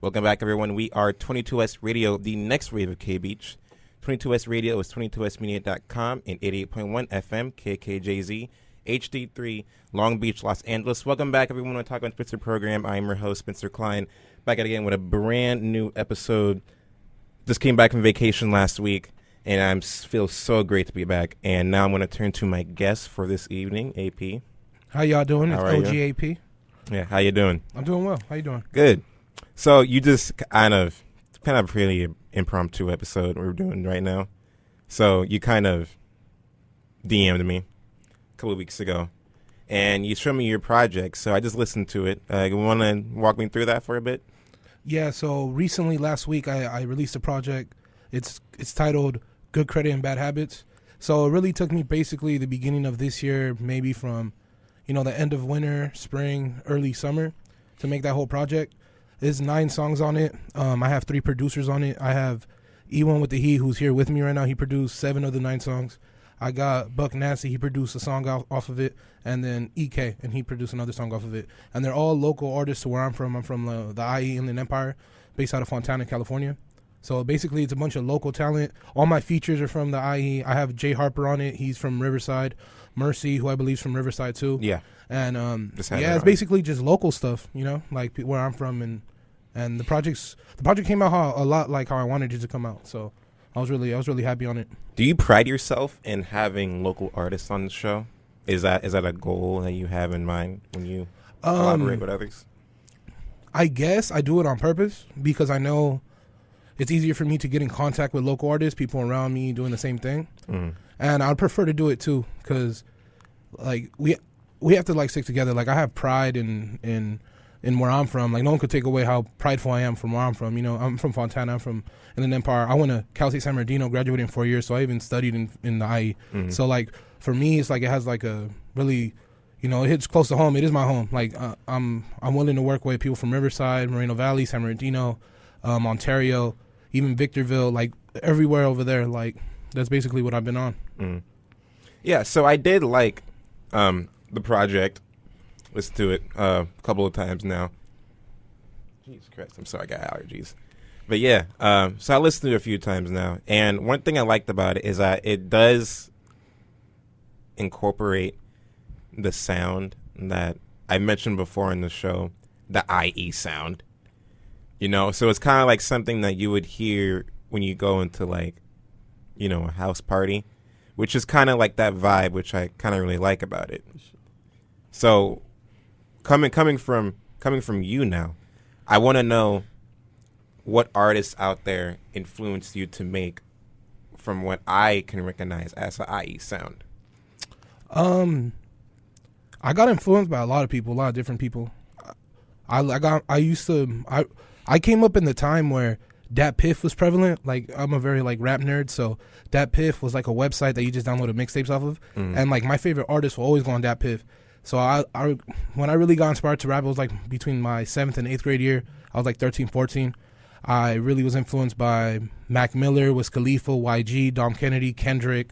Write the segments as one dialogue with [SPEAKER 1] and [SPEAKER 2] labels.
[SPEAKER 1] Welcome back, everyone. We are 22S Radio, the next wave of K-Beach. 22S Radio is 22smedia.com and 88.1 FM, KKJZ, HD3, Long Beach, Los Angeles. Welcome back, everyone. On Talk on Spencer program. I'm your host, Spencer Klein, back at again with a brand new episode. Just came back from vacation last week, and I feel so great to be back. And now I'm going to turn to my guest for this evening, AP.
[SPEAKER 2] How y'all doing?
[SPEAKER 1] How
[SPEAKER 2] It's
[SPEAKER 1] are
[SPEAKER 2] OG AP.
[SPEAKER 1] Yeah, how you doing?
[SPEAKER 2] I'm doing well. How you doing?
[SPEAKER 1] Good. So you just kind of a pretty impromptu episode we're doing right now. So you kind of DM'd me a couple of weeks ago, and you showed me your project. So I just listened to it. You want to walk me through that for a bit?
[SPEAKER 2] Yeah. So recently, last week, I released a project. It's titled "Good Credit and Bad Habits." So it really took me basically the beginning of this year, maybe from, the end of winter, spring, early summer, to make that whole project. There's 9 songs on it. I have 3 producers on it. I have E1 with the He, who's here with me right now. He produced 7 of the 9 songs. I got Buck Nasty. He produced a song off of it. And then EK, and he produced another song off of it. And they're all local artists to where I'm from. I'm from the IE Inland Empire, based out of Fontana, California. So basically, it's a bunch of local talent. All my features are from the IE. I have Jay Harper on it. He's from Riverside. Mercy, who I believe is from Riverside too.
[SPEAKER 1] Yeah.
[SPEAKER 2] And it's basically just local stuff, like where I'm from, and the project came out a lot like how I wanted it to come out. So I was really happy on it.
[SPEAKER 1] Do you pride yourself in having local artists on the show? Is that a goal that you have in mind when you collaborate with others?
[SPEAKER 2] I guess I do it on purpose because I know it's easier for me to get in contact with local artists, people around me doing the same thing. And I'd prefer to do it too because like we have to like stick together. Like I have pride in where I'm from. Like no one could take away how prideful I am from where I'm from. I'm from Fontana. I'm from Inland Empire. I went to Cal State San Bernardino, graduated in 4 years, so I even studied in the IE. So like for me, it's like it has like a really, it hits close to home. It is my home. Like I'm willing to work with people from Riverside, Moreno Valley, San Bernardino, Ontario, even Victorville, like everywhere over there. Like that's basically what I've been on.
[SPEAKER 1] Yeah. So I did like the project. Listen to it a couple of times now. Jesus Christ, I'm sorry, I got allergies. But yeah, so I listened to it a few times now. And one thing I liked about it is that it does incorporate the sound that I mentioned before in the show, the IE sound. So it's kind of like something that you would hear when you go into like, a house party, which is kind of like that vibe, which I kind of really like about it. So coming from you now, I want to know what artists out there influenced you to make from what I can recognize as an IE sound.
[SPEAKER 2] I got influenced by a lot of people, a lot of different people. I came up in the time where Dat Piff was prevalent. Like I'm a very like rap nerd, so Dat Piff was like a website that you just downloaded mixtapes off of, and like my favorite artists will always go on Dat Piff. So I when I really got inspired to rap, it was like between my 7th and 8th grade year. I was like 13, 14. I really was influenced by Mac Miller, Wiz Khalifa, YG, Dom Kennedy, Kendrick,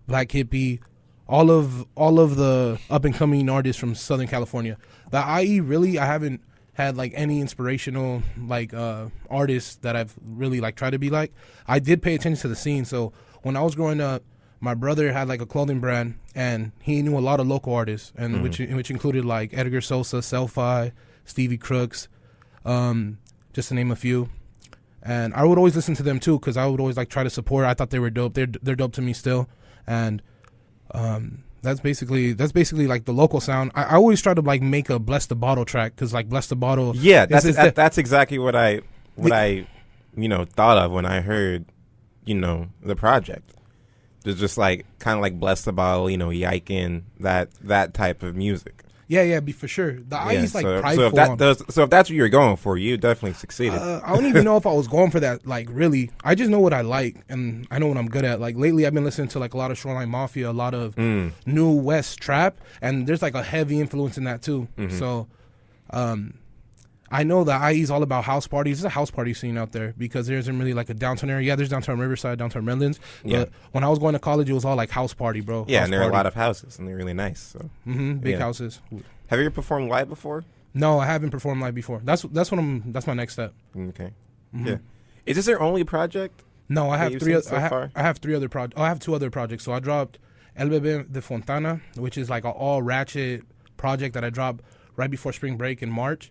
[SPEAKER 2] Black Hippie, all of the up and coming artists from Southern California. The IE really, I haven't had like any inspirational like artists that I've really like tried to be like. I did pay attention to the scene. So when I was growing up, my brother had like a clothing brand, and he knew a lot of local artists, and which included like Edgar Sosa, Selfie, Stevie Crooks, just to name a few. And I would always listen to them too because I would always like try to support. I thought they were dope. They're dope to me still, and that's basically like the local sound. I always try to like make a Bless the Bottle track because like Bless the Bottle.
[SPEAKER 1] Yeah, that's exactly what I thought of when I heard the project. It's just like kind of like Bless the Bottle, yiking, that type of music.
[SPEAKER 2] Yeah, for sure. The IE's like prideful.
[SPEAKER 1] So if that's what you're going for, you definitely succeeded.
[SPEAKER 2] I don't even know if I was going for that. Like really, I just know what I like and I know what I'm good at. Like lately, I've been listening to like a lot of Shoreline Mafia, a lot of New West trap, and there's like a heavy influence in that too. So, I know that IE's all about house parties. There's a house party scene out there because there isn't really like a downtown area. Yeah, there's downtown Riverside, downtown Redlands.
[SPEAKER 1] Yeah.
[SPEAKER 2] But when I was going to college, it was all like house party, bro.
[SPEAKER 1] Yeah,
[SPEAKER 2] house
[SPEAKER 1] and there
[SPEAKER 2] party.
[SPEAKER 1] are a lot of houses, and they're really nice. So
[SPEAKER 2] big houses.
[SPEAKER 1] Have you ever performed live before?
[SPEAKER 2] No, I haven't performed live before. That's my next step.
[SPEAKER 1] Okay.
[SPEAKER 2] Mhm.
[SPEAKER 1] Yeah. Is this your only project?
[SPEAKER 2] No, I
[SPEAKER 1] that
[SPEAKER 2] have
[SPEAKER 1] you've
[SPEAKER 2] three.
[SPEAKER 1] seen so far?
[SPEAKER 2] I have three other projects. Oh, I have two other projects. So I dropped El Bebé de Fontana, which is like an all ratchet project that I dropped right before spring break in March,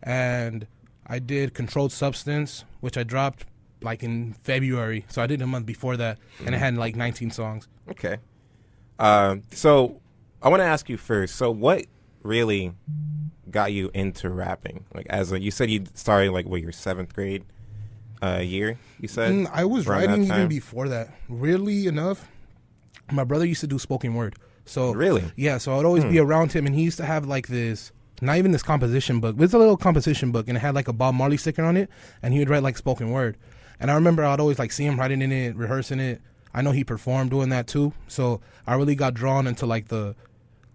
[SPEAKER 2] and I did Controlled Substance, which I dropped like in February. So I did a month before that, and it had like 19 songs.
[SPEAKER 1] Okay. So I want to ask you first. So what really got you into rapping? Like, you said you started like your 7th grade year. You said
[SPEAKER 2] I was
[SPEAKER 1] around that
[SPEAKER 2] writing even
[SPEAKER 1] time?
[SPEAKER 2] before that. Weirdly enough, my brother used to do spoken word. So
[SPEAKER 1] Really?
[SPEAKER 2] yeah. So I'd always be around him, and he used to have like this. Not even this composition book. It was a little composition book, and it had like a Bob Marley sticker on it, and he would write like spoken word. And I remember I'd always like see him writing in it, rehearsing it. I know he performed doing that too. So I really got drawn into like the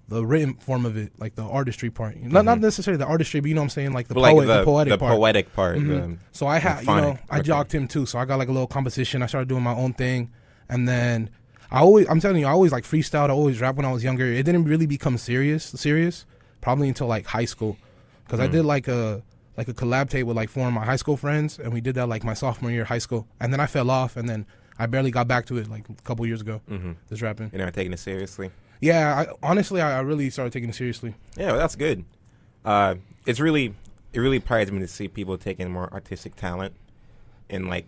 [SPEAKER 2] written form of it, like the artistry part. Not necessarily the artistry, but you know what I'm saying, like the
[SPEAKER 1] But, like,
[SPEAKER 2] poet, the poetic
[SPEAKER 1] the
[SPEAKER 2] part.
[SPEAKER 1] poetic part.
[SPEAKER 2] Mhm. So I had,
[SPEAKER 1] phonic.
[SPEAKER 2] I
[SPEAKER 1] Okay.
[SPEAKER 2] jogged him too. So I got like a little composition. I started doing my own thing, and then I'm telling you, I always like freestyled. I always rap when I was younger. It didn't really become serious, probably until like high school, because I did like a collab tape with like 4 of my high school friends, and we did that like my sophomore year of high school, and then I fell off, and then I barely got back to it like a couple years ago. This rapping.
[SPEAKER 1] You're not taking it seriously.
[SPEAKER 2] Yeah, honestly, I really started taking it seriously.
[SPEAKER 1] Yeah, well, that's good. It really prides me to see people taking more artistic talent and like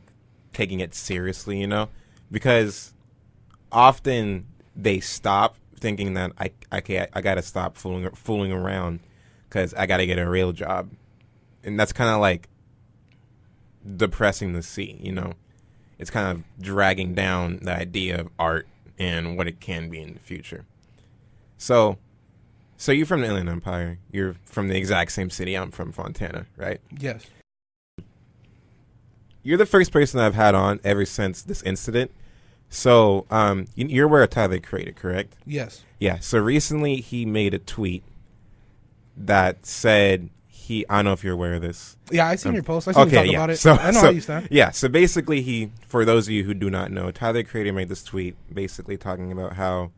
[SPEAKER 1] taking it seriously, because often they stop thinking that I gotta stop fooling around because I gotta get a real job, and that's kind of like depressing to see. It's kind of dragging down the idea of art and what it can be in the future. So you're from the Inland Empire. You're from the exact same city I'm from, Fontana, right?
[SPEAKER 2] Yes.
[SPEAKER 1] You're the first person I've had on ever since this incident. So you're aware of Tyler, the Creator, correct?
[SPEAKER 2] Yes.
[SPEAKER 1] Yeah. So recently he made a tweet that said I don't know if you're aware of this.
[SPEAKER 2] Yeah, I seen your post. I seen you talk about it. I know how you stand.
[SPEAKER 1] Yeah. So basically, for those of you who do not know, Tyler, the Creator made this tweet basically talking about how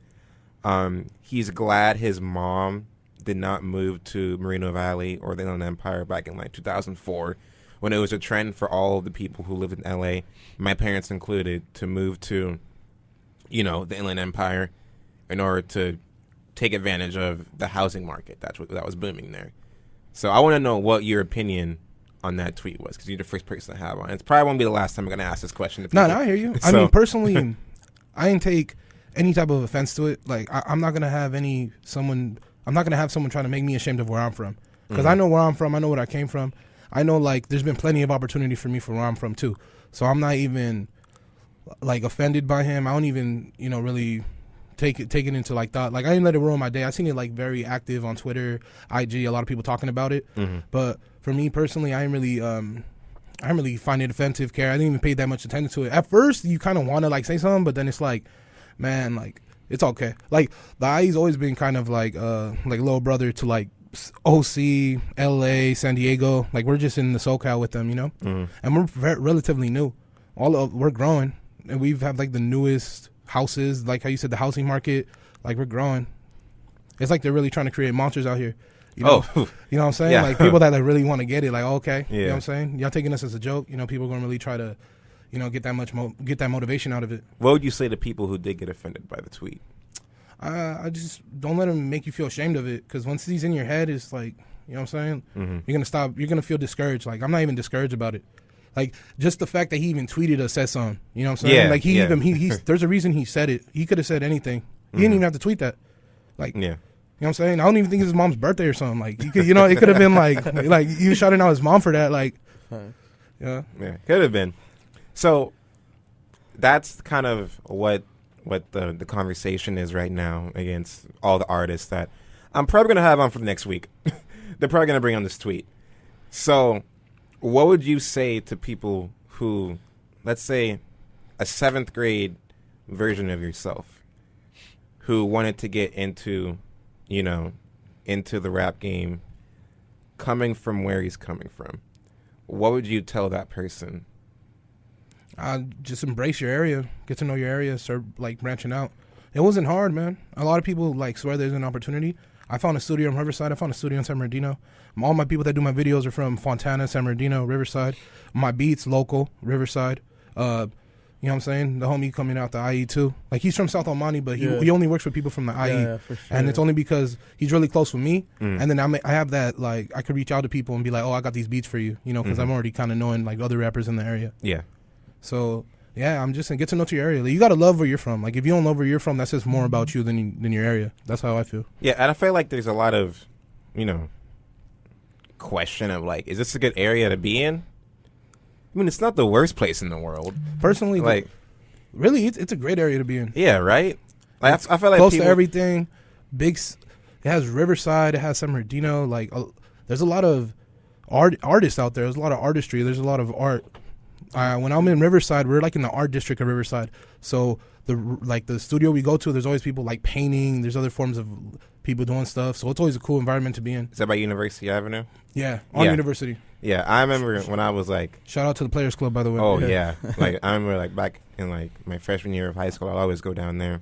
[SPEAKER 1] he's glad his mom did not move to Moreno Valley or the Inland Empire back in like 2004, when it was a trend for all of the people who lived in LA, my parents included, to move to, the Inland Empire in order to take advantage of the housing market that was booming there. So I want to know what your opinion on that tweet was, because you're the first person to have on. It's probably won't be the last time I'm going to ask this question.
[SPEAKER 2] No, I hear you. I mean, personally, I didn't take any type of offense to it. Like, I'm not gonna have someone trying to make me ashamed of where I'm from, because I know where I'm from. I know what I came from. I know like there's been plenty of opportunity for me from where I'm from too. So I'm not even like offended by him. I don't even really take it into like thought. Like, I didn't let it ruin my day. I seen it like very active on Twitter, IG. A lot of people talking about it. But for me personally, I didn't really find it offensive. I didn't even pay that much attention to it. At first, you kind of want to like say something, but then it's like, man, like, it's okay. Like, the IE's always been kind of like little brother to like OC, LA, San Diego. Like, we're just in the SoCal with them, and we're relatively new. We're growing, and we've had like the newest houses, like how you said, the housing market. Like, we're growing. It's like they're really trying to create monsters out here. You know what I'm saying?
[SPEAKER 1] Yeah.
[SPEAKER 2] Like, people that really want to get it. Like, okay,
[SPEAKER 1] Yeah.
[SPEAKER 2] you know what I'm saying? Y'all taking us as a joke. People are gonna really try to, get that motivation out of it.
[SPEAKER 1] What would you say to people who did get offended by the tweet?
[SPEAKER 2] I just don't let him make you feel ashamed of it, because once he's in your head, it's like, you know what I'm saying? You're gonna feel discouraged. Like, I'm not even discouraged about it. Like, just the fact that he even tweeted or said something, you know what I'm saying?
[SPEAKER 1] Yeah,
[SPEAKER 2] Like,
[SPEAKER 1] yeah.
[SPEAKER 2] there's a reason he said it. He could have said anything. He didn't even have to tweet that. Like,
[SPEAKER 1] Yeah.
[SPEAKER 2] you know what I'm saying? I don't even think it's his mom's birthday or something. Like, it could have been like you shouting out his mom for that. Like, yeah.
[SPEAKER 1] Yeah, could have been. So that's kind of what the conversation is right now against all the artists that I'm probably going to have on for the next week. They're probably going to bring on this tweet. So what would you say to people who, let's say, a 7th grade version of yourself who wanted to get into the rap game, coming from where he's coming from? What would you tell that person?
[SPEAKER 2] Just embrace your area, get to know your area, start like branching out. It wasn't hard, man. A lot of people like swear there's an opportunity. I found a studio in Riverside. I found a studio in San Bernardino. All my people that do my videos are from Fontana, San Bernardino, Riverside. My beats local, Riverside. You know what I'm saying? The homie coming out the IE too. Like he's from South Almani, but he only works with people from the IE.
[SPEAKER 3] Yeah, for sure.
[SPEAKER 2] And it's only because he's really close with me. And then I have that, like, I could reach out to people and be like, oh, I got these beats for you, you know, because I'm already kind of knowing, like, other rappers in the area.
[SPEAKER 1] Yeah.
[SPEAKER 2] So, yeah, I'm just going to get to know your area. Like, you got to love where you're from. Like, if you don't love where you're from, that says more about you than your area. That's how I feel.
[SPEAKER 1] Yeah, and I feel like there's a lot of, you know, question of, like, is this a good area to be in? I mean, it's not the worst place in the world.
[SPEAKER 2] Personally,
[SPEAKER 1] Like,
[SPEAKER 2] really, it's a great area to be in.
[SPEAKER 1] yeah, right? Like, I feel like
[SPEAKER 2] close
[SPEAKER 1] people,
[SPEAKER 2] to everything. It has Riverside. It has San Bernardino. Like, there's a lot of artists out there. There's a lot of artistry. There's a lot of art. When I'm in Riverside, we're like in the art district of Riverside. So the studio we go to, there's always people like painting. There's other forms of people doing stuff. So it's always a cool environment to be in.
[SPEAKER 1] Is that by University Avenue?
[SPEAKER 2] Yeah, on
[SPEAKER 1] Yeah.
[SPEAKER 2] University.
[SPEAKER 1] Yeah, I remember when I was like,
[SPEAKER 2] Shout out to the Players Club, by the way.
[SPEAKER 1] oh yeah, like I remember like back in like my freshman year of high school, I'd always go down there,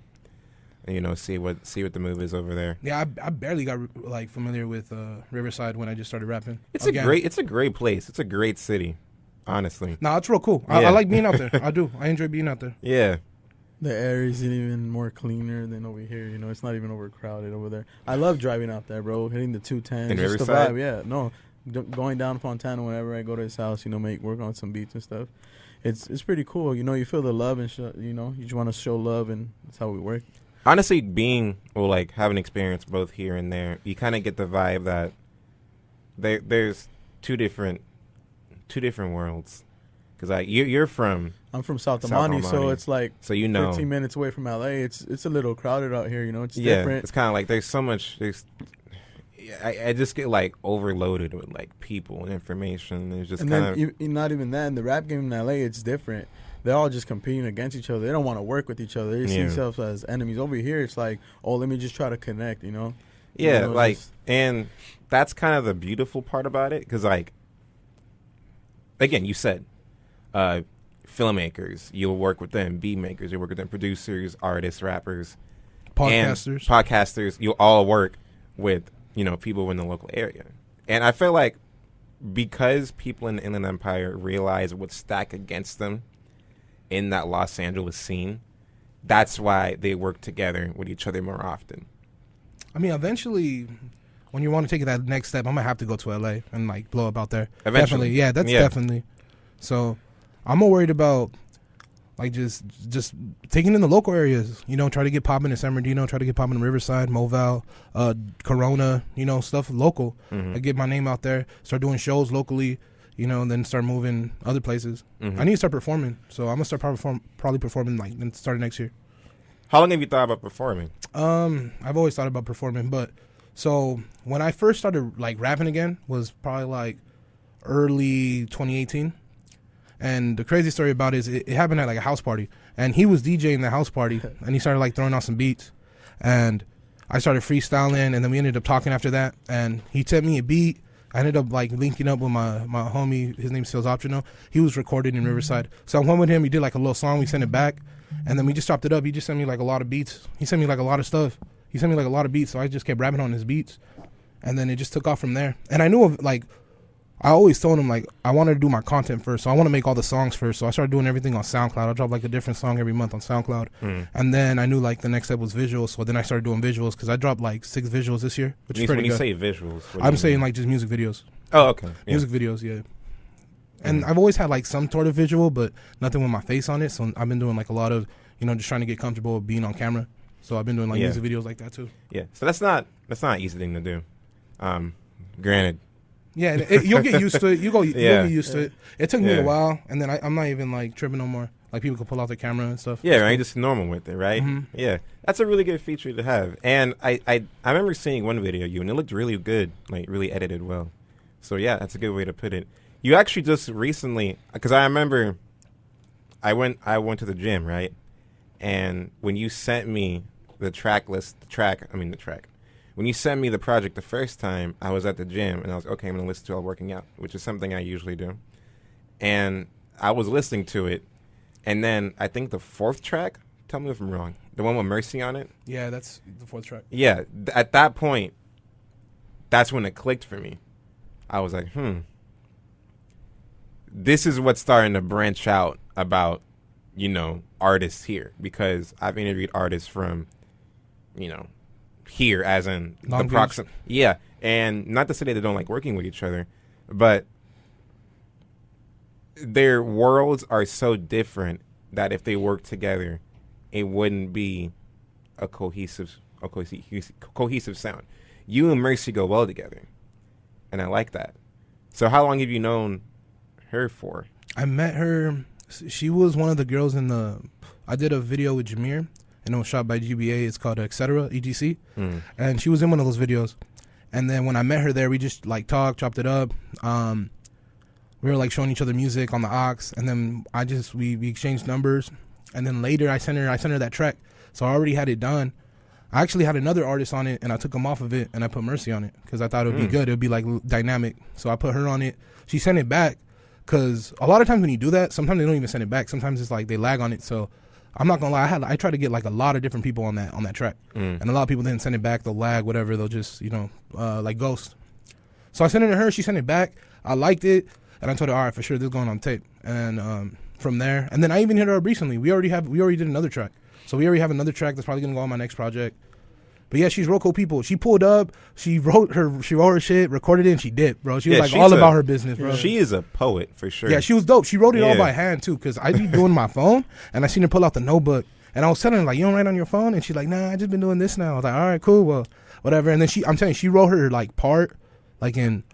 [SPEAKER 1] and you know see what the move is over there.
[SPEAKER 2] Yeah, I barely got like familiar with Riverside when I just started rapping.
[SPEAKER 1] It's a great place. It's a great city, honestly.
[SPEAKER 2] Nah, it's real cool.
[SPEAKER 1] Yeah.
[SPEAKER 2] I like being out there. I do. I enjoy being out there.
[SPEAKER 1] Yeah,
[SPEAKER 3] The air is even more cleaner than over here. You know, it's not even overcrowded over there. I love driving out there, bro. Hitting the 210.
[SPEAKER 1] In
[SPEAKER 3] Just the
[SPEAKER 1] Riverside?
[SPEAKER 3] vibe, yeah. No, going down Fontana whenever I go to his house, you know, work on some beats and stuff. It's pretty cool. You know, you feel the love and you know, you just want to show love, and that's how we work.
[SPEAKER 1] honestly, like having experience both here and there, you kind of get the vibe that there's two different worlds. Because like you're from,
[SPEAKER 3] I'm from South
[SPEAKER 1] South
[SPEAKER 3] Amani, so
[SPEAKER 1] Almani.
[SPEAKER 3] it's like
[SPEAKER 1] so you know,
[SPEAKER 3] 15 minutes away from LA. It's a little crowded out here. You know, it's
[SPEAKER 1] yeah,
[SPEAKER 3] different.
[SPEAKER 1] it's kind of like there's so much. I just get like overloaded with like people and information. It's just
[SPEAKER 3] And
[SPEAKER 1] kind
[SPEAKER 3] then
[SPEAKER 1] of
[SPEAKER 3] not even that. In the rap game in LA, it's different. They're all just competing against each other. They don't want to work with each other. They see
[SPEAKER 1] Yeah.
[SPEAKER 3] themselves as enemies. Over here, it's like, oh, let me just try to connect. You know.
[SPEAKER 1] yeah,
[SPEAKER 3] You know,
[SPEAKER 1] like
[SPEAKER 3] just-
[SPEAKER 1] and that's kind of the beautiful part about it. Because like again, you said filmmakers, you'll work with them. Beat makers, you'll work with them. Producers, artists, rappers, and podcasters. You'll all work with people in the local area. And I feel like because people in the Inland Empire realize what's stacked against them in that Los Angeles scene, that's why they work together with each other more often.
[SPEAKER 2] I mean, eventually, when you want to take that next step, I'm gonna have to go to LA and like blow up out there.
[SPEAKER 1] Eventually.
[SPEAKER 2] Definitely, yeah, that's definitely. So, I'm more worried about like just taking in the local areas. You know, try to get popping in San Bernardino, try to get popping in Riverside, Moval, Corona. You know, stuff local. I get my name out there, start doing shows locally. You know, and then start moving other places. I need to start performing, so I'm gonna start probably performing like starting next year.
[SPEAKER 1] How long have you thought about performing?
[SPEAKER 2] I've always thought about performing, but so when I first started like rapping again was probably like early 2018. And the crazy story about it is it happened at like a house party, and he was DJing the house party, and he started like throwing out some beats, and I started freestyling, and then we ended up talking after that, and he sent me a beat. I ended up like linking up with my homie. His name's Sales Optional. He was recording in Riverside, so I went with him. We did like a little song. We sent it back, and then we just chopped it up. He just sent me like a lot of beats. He sent me like a lot of stuff. He sent me like a lot of beats, so I just kept rapping on his beats, and then it just took off from there. And I knew of like. I always told him, like, I wanted to do my content first, so I want to make all the songs first. So I started doing everything on SoundCloud. I drop, like, a different song every month on SoundCloud. And then I knew, like, the next step was visuals, so then I started doing visuals because I dropped, like, 6 visuals this year, which is pretty good.
[SPEAKER 1] When you say visuals, what do
[SPEAKER 2] I'm
[SPEAKER 1] you
[SPEAKER 2] saying,
[SPEAKER 1] mean?
[SPEAKER 2] like, just music videos.
[SPEAKER 1] Oh, okay. Yeah.
[SPEAKER 2] Music videos, yeah. And I've always had, like, some sort of visual, but nothing with my face on it, so I've been doing, like, a lot of, just trying to get comfortable with being on camera. So I've been doing, like, music videos like that, too.
[SPEAKER 1] Yeah, so that's not an easy thing to do. Granted.
[SPEAKER 2] Yeah, you'll get used to it. You'll get used to it. It took me
[SPEAKER 1] Yeah.
[SPEAKER 2] a while, and then I'm not even like tripping no more. Like people can pull out their camera and stuff.
[SPEAKER 1] Yeah, right. Just normal with it, right? Yeah, that's a really good feature to have. And I remember seeing one video of you, and it looked really good, like really edited well. So yeah, that's a good way to put it. You actually just recently, because I remember, I went to the gym, right? And when you sent me the track, when you sent me the project the first time, I was at the gym, and I was okay, I'm going to listen to it while working out, which is something I usually do. And I was listening to it, and then I think the 4th track, tell me if I'm wrong, the one with Mercy on it?
[SPEAKER 2] Yeah, that's the 4th track.
[SPEAKER 1] Yeah, at that point, that's when it clicked for me. I was like, this is what's starting to branch out about, artists here, because I've interviewed artists from, here, as in
[SPEAKER 2] Long
[SPEAKER 1] the
[SPEAKER 2] Beach.
[SPEAKER 1] proxim. Yeah, and not to say that they don't like working with each other, but their worlds are so different that if they work together, it wouldn't be a cohesive sound. You and Mercy go well together, and I like that. So how long have you known her for?
[SPEAKER 2] I met her. She was one of the girls in the. I did a video with Jameer, and it was shot by GBA. It's called Etc. EGC, and she was in one of those videos. And then when I met her there, we just like talked, chopped it up. We were like showing each other music on the aux, and then we exchanged numbers. And then later, I sent her that track. So I already had it done. I actually had another artist on it, and I took him off of it, and I put Mercy on it because I thought it would be good. It would be like dynamic. So I put her on it. She sent it back because a lot of times when you do that, sometimes they don't even send it back. Sometimes it's like they lag on it. So I'm not gonna lie. I tried to get like a lot of different people on that track, and a lot of people didn't send it back. They'll lag, whatever. They'll just like ghost. So I sent it to her. She sent it back. I liked it, and I told her, all right, for sure, this is going on tape. And from there, and then I even hit her up recently. We already did another track. So we already have another track that's probably gonna go on my next project. But yeah, she's real cool people. She pulled up, she wrote her shit, recorded it, and she dipped, bro. She was like all about her business, bro.
[SPEAKER 1] She is a poet for sure.
[SPEAKER 2] Yeah, she was dope. She wrote it all by hand too, because I be doing my phone, and I seen her pull out the notebook, and I was telling her like, you don't write on your phone, and she's like, nah, I just been doing this now. I was like, all right, cool, well, whatever. And then I'm telling you, she wrote her like part, like in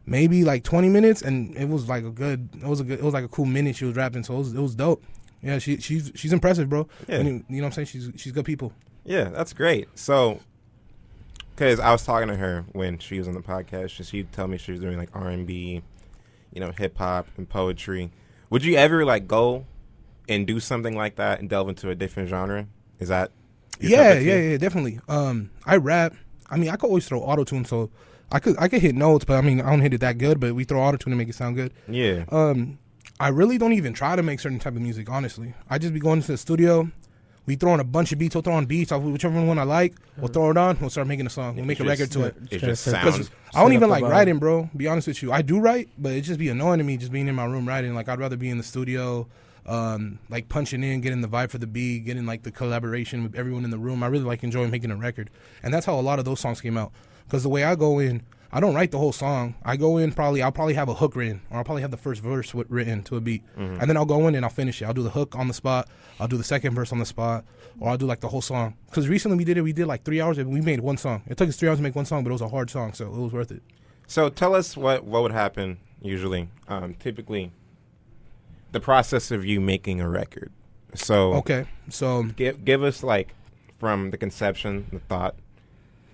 [SPEAKER 2] maybe like 20 minutes, and it was like it was like a cool minute she was rapping, so it was dope. Yeah, she's impressive, bro. Yeah. You know what I'm saying? She's good people.
[SPEAKER 1] Yeah, that's great. So, because I was talking to her when she was on the podcast, she'd tell me she was doing like R&B, hip hop and poetry. Would you ever like go and do something like that and delve into a different genre? Is that?
[SPEAKER 2] Yeah, definitely. I rap. I mean, I could always throw auto-tune, so I could hit notes, but I mean, I don't hit it that good. But we throw auto-tune to make it sound good.
[SPEAKER 1] Yeah.
[SPEAKER 2] I really don't even try to make certain type of music, honestly. I just be going to the studio. We throw on a bunch of beats. We'll throw on beats. Whichever one I like, we'll throw it on. We'll start making a song. We'll make a record to it.
[SPEAKER 1] It just sounds.
[SPEAKER 2] I don't even like writing, bro. Be honest with you. I do write, but it just be annoying to me just being in my room writing. Like, I'd rather be in the studio, like punching in, getting the vibe for the beat, getting like the collaboration with everyone in the room. I really like enjoying making a record. And that's how a lot of those songs came out. Because the way I go in, I don't write the whole song. I go in I'll probably have a hook written, or I'll probably have the first verse written to a beat. And then I'll go in and I'll finish it. I'll do the hook on the spot. I'll do the second verse on the spot, or I'll do like the whole song. Because recently we did like 3 hours and we made one song. It took us 3 hours to make one song, but it was a hard song, so it was worth it.
[SPEAKER 1] So tell us what would happen usually, typically, the process of you making a record. So
[SPEAKER 2] okay, so
[SPEAKER 1] give us like from the conception, the thought,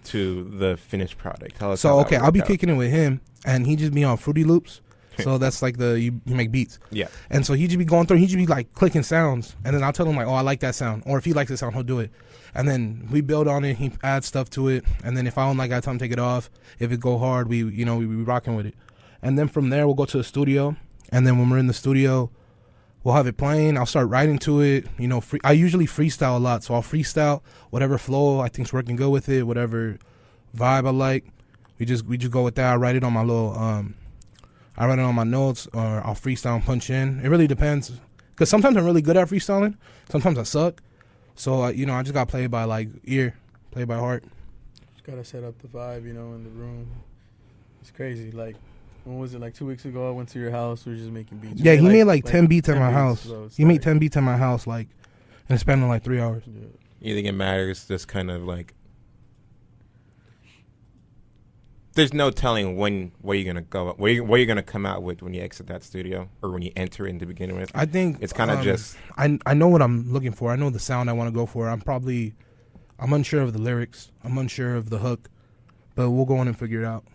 [SPEAKER 1] to the finished product. Tell us.
[SPEAKER 2] So okay, I'll be kicking it with him, and he just be on Fruity Loops. So that's like you make beats.
[SPEAKER 1] Yeah.
[SPEAKER 2] And so he just be going through. He just be like clicking sounds, and then I'll tell him like, oh, I like that sound, or if he likes the sound, he'll do it. And then we build on it. He adds stuff to it, and then if I don't like, I tell him take it off. If it go hard, we be rocking with it. And then from there, we'll go to the studio, and then when we're in the studio, we'll have it playing. I'll start writing to it. I usually freestyle a lot, so I'll freestyle whatever flow I think's working good with it, whatever vibe I like. We just go with that. I write it on my little I write it on my notes, or I'll freestyle and punch in. It really depends, because sometimes I'm really good at freestyling. Sometimes I suck. So I just gotta play it by like ear, play it by heart.
[SPEAKER 3] Just gotta set up the vibe, in the room. It's crazy. Like, when was it? Like 2 weeks ago, I went to your house. We were just making beats.
[SPEAKER 2] Yeah, he made like 10 beats at my house.
[SPEAKER 3] So
[SPEAKER 2] he made 10 beats at my house, like, in a span of like 3 hours.
[SPEAKER 3] Yeah.
[SPEAKER 1] You think it matters? Just kind of like, there's no telling where you're gonna go, where you're gonna come out with when you exit that studio, or when you enter in to begin with.
[SPEAKER 2] I think
[SPEAKER 1] it's kind of just.
[SPEAKER 2] I know what I'm looking for. I know the sound I want to go for. I'm unsure of the lyrics. I'm unsure of the hook, but we'll go on and figure it out.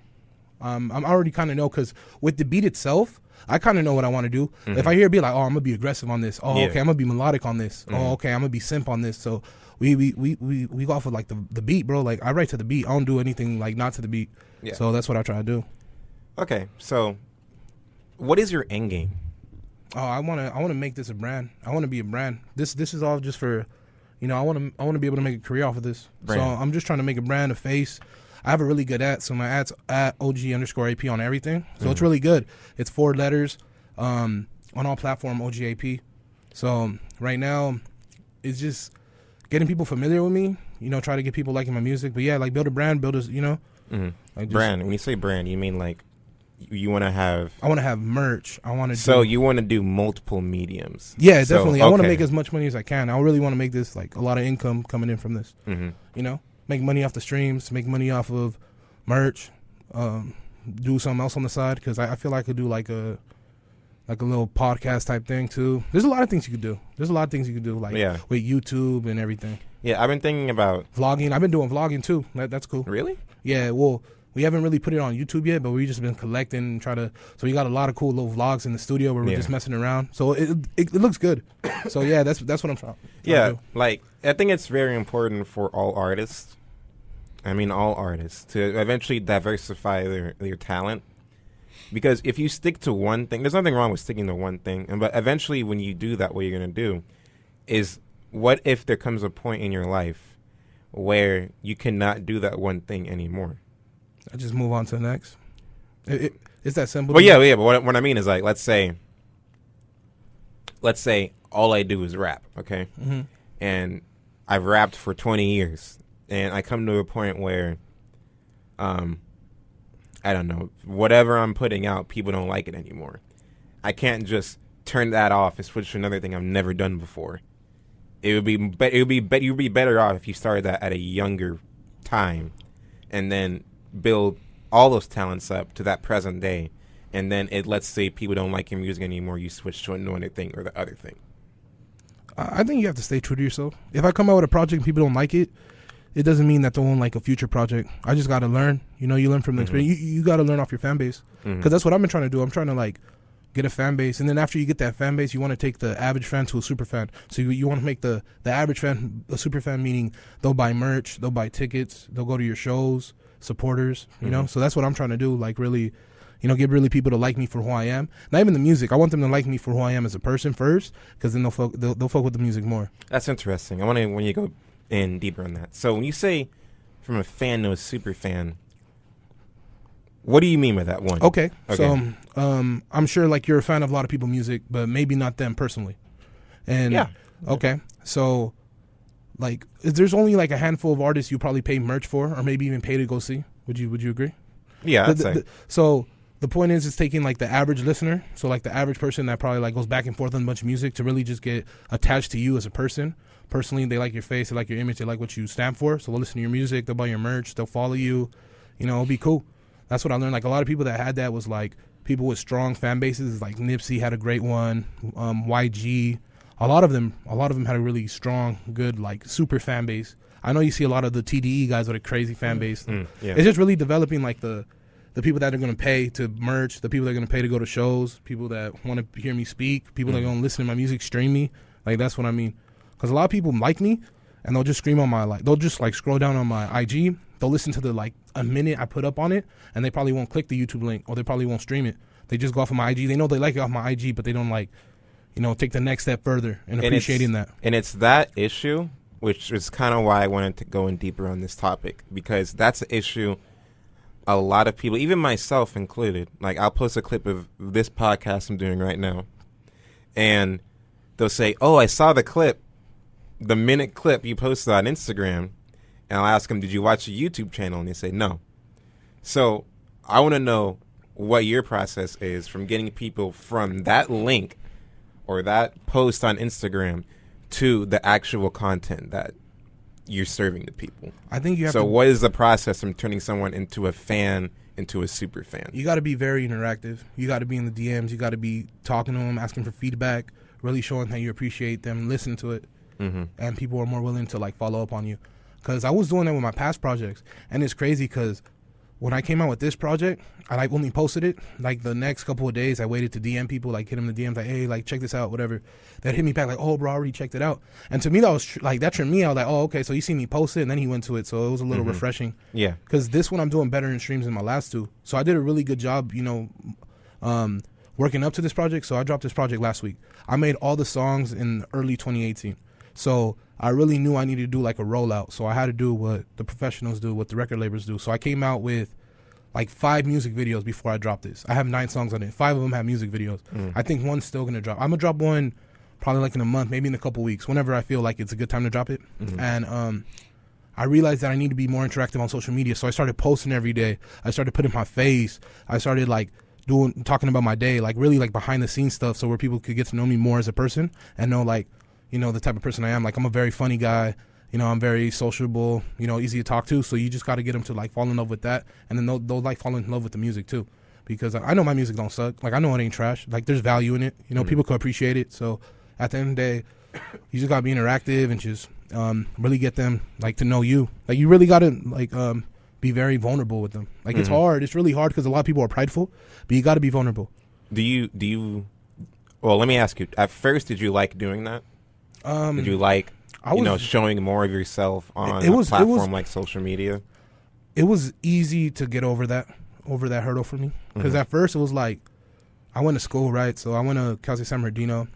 [SPEAKER 2] I'm already kind of know, because with the beat itself, I kind of know what I want to do. Mm-hmm. If I hear a beat like, oh, I'm gonna be aggressive on this. Oh, okay, I'm gonna be melodic on this. Mm-hmm. Oh, okay, I'm gonna be simp on this. So we go off of like the beat, bro. Like, I write to the beat. I don't do anything like not to the beat. Yeah. So that's what I try to do.
[SPEAKER 1] Okay, so what is your end game?
[SPEAKER 2] Oh, I wanna make this a brand. I want to be a brand. This is all just for, I want to be able to make a career off of this. Brand. So I'm just trying to make a brand, a face. I have a really good ad. So my ad's at OG_AP on everything. So it's really good. It's 4 letters on all platform OGAP. So right now, it's just getting people familiar with me. Try to get people liking my music. But yeah, like build a brand, like just,
[SPEAKER 1] brand. When you say brand, you mean like you want to have?
[SPEAKER 2] I want to have merch. I want to.
[SPEAKER 1] So you want to do multiple mediums?
[SPEAKER 2] Yeah, definitely. I want to make as much money as I can. I really want to make this like a lot of income coming in from this. Make money off the streams, make money off of merch, do something else on the side because I feel like I could do like a little podcast type thing too. There's a lot of things you could do. Like with YouTube and everything.
[SPEAKER 1] Yeah, I've been thinking about
[SPEAKER 2] vlogging. I've been doing vlogging too. That's cool.
[SPEAKER 1] Really?
[SPEAKER 2] Yeah. Well, we haven't really put it on YouTube yet, but we've just been collecting and so we got a lot of cool little vlogs in the studio where we're just messing around. So it looks good. So yeah, that's what I'm trying to do.
[SPEAKER 1] Like I think it's very important for all artists. All artists to eventually diversify their talent. Because if you stick to one thing, there's nothing wrong with sticking to one thing. But eventually when you do that, what you're going to do is, what if there comes a point in your life where you cannot do that one thing anymore?
[SPEAKER 2] I just move on to the next. It's that simple.
[SPEAKER 1] Well, yeah. But what I mean is, like, let's say all I do is rap, okay?
[SPEAKER 2] Mm-hmm.
[SPEAKER 1] And I've rapped for 20 years. And I come to a point where, I don't know, whatever I'm putting out, people don't like it anymore. I can't just turn that off and switch to another thing I've never done before. You'd be better off if you started that at a younger time, and then build all those talents up to that present day, and then let's say people don't like your music anymore, you switch to another thing or the other thing.
[SPEAKER 2] I think you have to stay true to yourself. If I come out with a project and people don't like it, it doesn't mean that they won't like a future project. I just got to learn. You learn from the experience. You got to learn off your fan base. Because that's what I've been trying to do. I'm trying to like get a fan base. And then after you get that fan base, you want to take the average fan to a super fan. So you want to make the average fan a super fan, meaning they'll buy merch, they'll buy tickets, they'll go to your shows, supporters, you know? So that's what I'm trying to do. Like really, get really people to like me for who I am. Not even the music. I want them to like me for who I am as a person first, because then they'll fuck with the music more.
[SPEAKER 1] That's interesting. I want to, when you go in deeper on that. So when you say from a fan to a super fan, what do you mean by that one?
[SPEAKER 2] Okay. So I'm sure like you're a fan of a lot of people's music, but maybe not them personally. And
[SPEAKER 1] yeah.
[SPEAKER 2] Okay. So like there's only like a handful of artists you probably pay merch for, or maybe even pay to go see. Would you agree?
[SPEAKER 1] Yeah.
[SPEAKER 2] So the point is, it's taking like the average listener, so like the average person that probably like goes back and forth on a bunch of music, to really just get attached to you as a person. Personally, they like your face, they like your image, they like what you stand for. So they'll listen to your music, they'll buy your merch, they'll follow you. It'll be cool. That's what I learned. Like a lot of people that had that was like people with strong fan bases. Like Nipsey had a great one. YG, a lot of them had a really strong, good like super fan base. I know you see a lot of the TDE guys with a crazy fan base.
[SPEAKER 1] Yeah.
[SPEAKER 2] It's just really developing like the people that are going to pay to merch, the people that are going to pay to go to shows, people that want to hear me speak, people that are going to listen to my music, stream me. Like that's what I mean. Because a lot of people like me, and they'll just scream on they'll just like scroll down on my IG. They'll listen to the like a minute I put up on it, and they probably won't click the YouTube link, or they probably won't stream it. They just go off of my IG. They know they like it off my IG, but they don't like, take the next step further and appreciating that.
[SPEAKER 1] And it's that issue, which is kind of why I wanted to go in deeper on this topic, because that's an issue a lot of people, even myself included, like I'll post a clip of this podcast I'm doing right now, and they'll say, "Oh, I saw the clip, the minute clip you posted on Instagram," and I'll ask them, "Did you watch a YouTube channel?" And they say, "No." So I want to know what your process is from getting people from that link or that post on Instagram to the actual content that you're serving to people.
[SPEAKER 2] I think you have
[SPEAKER 1] So what is the process from turning someone into a fan into a super fan?
[SPEAKER 2] You got to be very interactive. You got to be in the DMs. You got to be talking to them, asking for feedback, really showing how you appreciate them, listen to it. And people are more willing to like follow up on you. Because I was doing that with my past projects, and it's crazy because when I came out with this project, I like only posted it. Like the next couple of days, I waited to DM people, like hit them in the DMs, like, hey, like check this out, whatever. They'd hit me back like, oh, bro, I already checked it out. And to me, that was like that trimmed me. I was like, oh, okay, so you see me post it, and then he went to it, so it was a little refreshing.
[SPEAKER 1] Yeah.
[SPEAKER 2] Because this one I'm doing better in streams than my last two, so I did a really good job, working up to this project. So I dropped this project last week. I made all the songs in early 2018. So I really knew I needed to do like a rollout. So I had to do what the professionals do, what the record labels do. So I came out with like 5 music videos before I dropped this. I have 9 songs on it. 5 of them have music videos. I think one's still gonna drop. I'm gonna drop one probably like in a month, maybe in a couple weeks, whenever I feel like it's a good time to drop it. And I realized that I need to be more interactive on social media. So I started posting every day. I started putting my face. I started like talking about my day, like really like behind the scenes stuff, so where people could get to know me more as a person and know like, you know, the type of person I am. Like I'm a very funny guy. You know, I'm very sociable, you know, easy to talk to. So you just got to get them to like fall in love with that. And then they'll like fall in love with the music too. Because I know my music don't suck. Like I know it ain't trash. Like there's value in it. You know, people could appreciate it. So at the end of the day, you just got to be interactive and just really get them like to know you. Like you really got to like be very vulnerable with them. Like it's hard. It's really hard because a lot of people are prideful, but you got to be vulnerable.
[SPEAKER 1] Do you, well, let me ask you, at first, did you like doing that? Did you like, showing more of yourself on a platform like social media?
[SPEAKER 2] It was easy to get over that hurdle for me. Because at first it was like, I went to school, right? So I went to Cal State San Bernardino.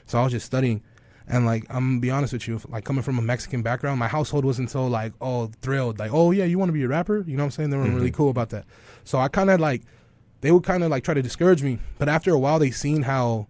[SPEAKER 2] So I was just studying. And like, I'm going to be honest with you, like coming from a Mexican background, my household wasn't so like, oh, thrilled. Like, oh yeah, you want to be a rapper? You know what I'm saying? They weren't really cool about that. So I kind of like, they would kind of like try to discourage me. But after a while, they seen how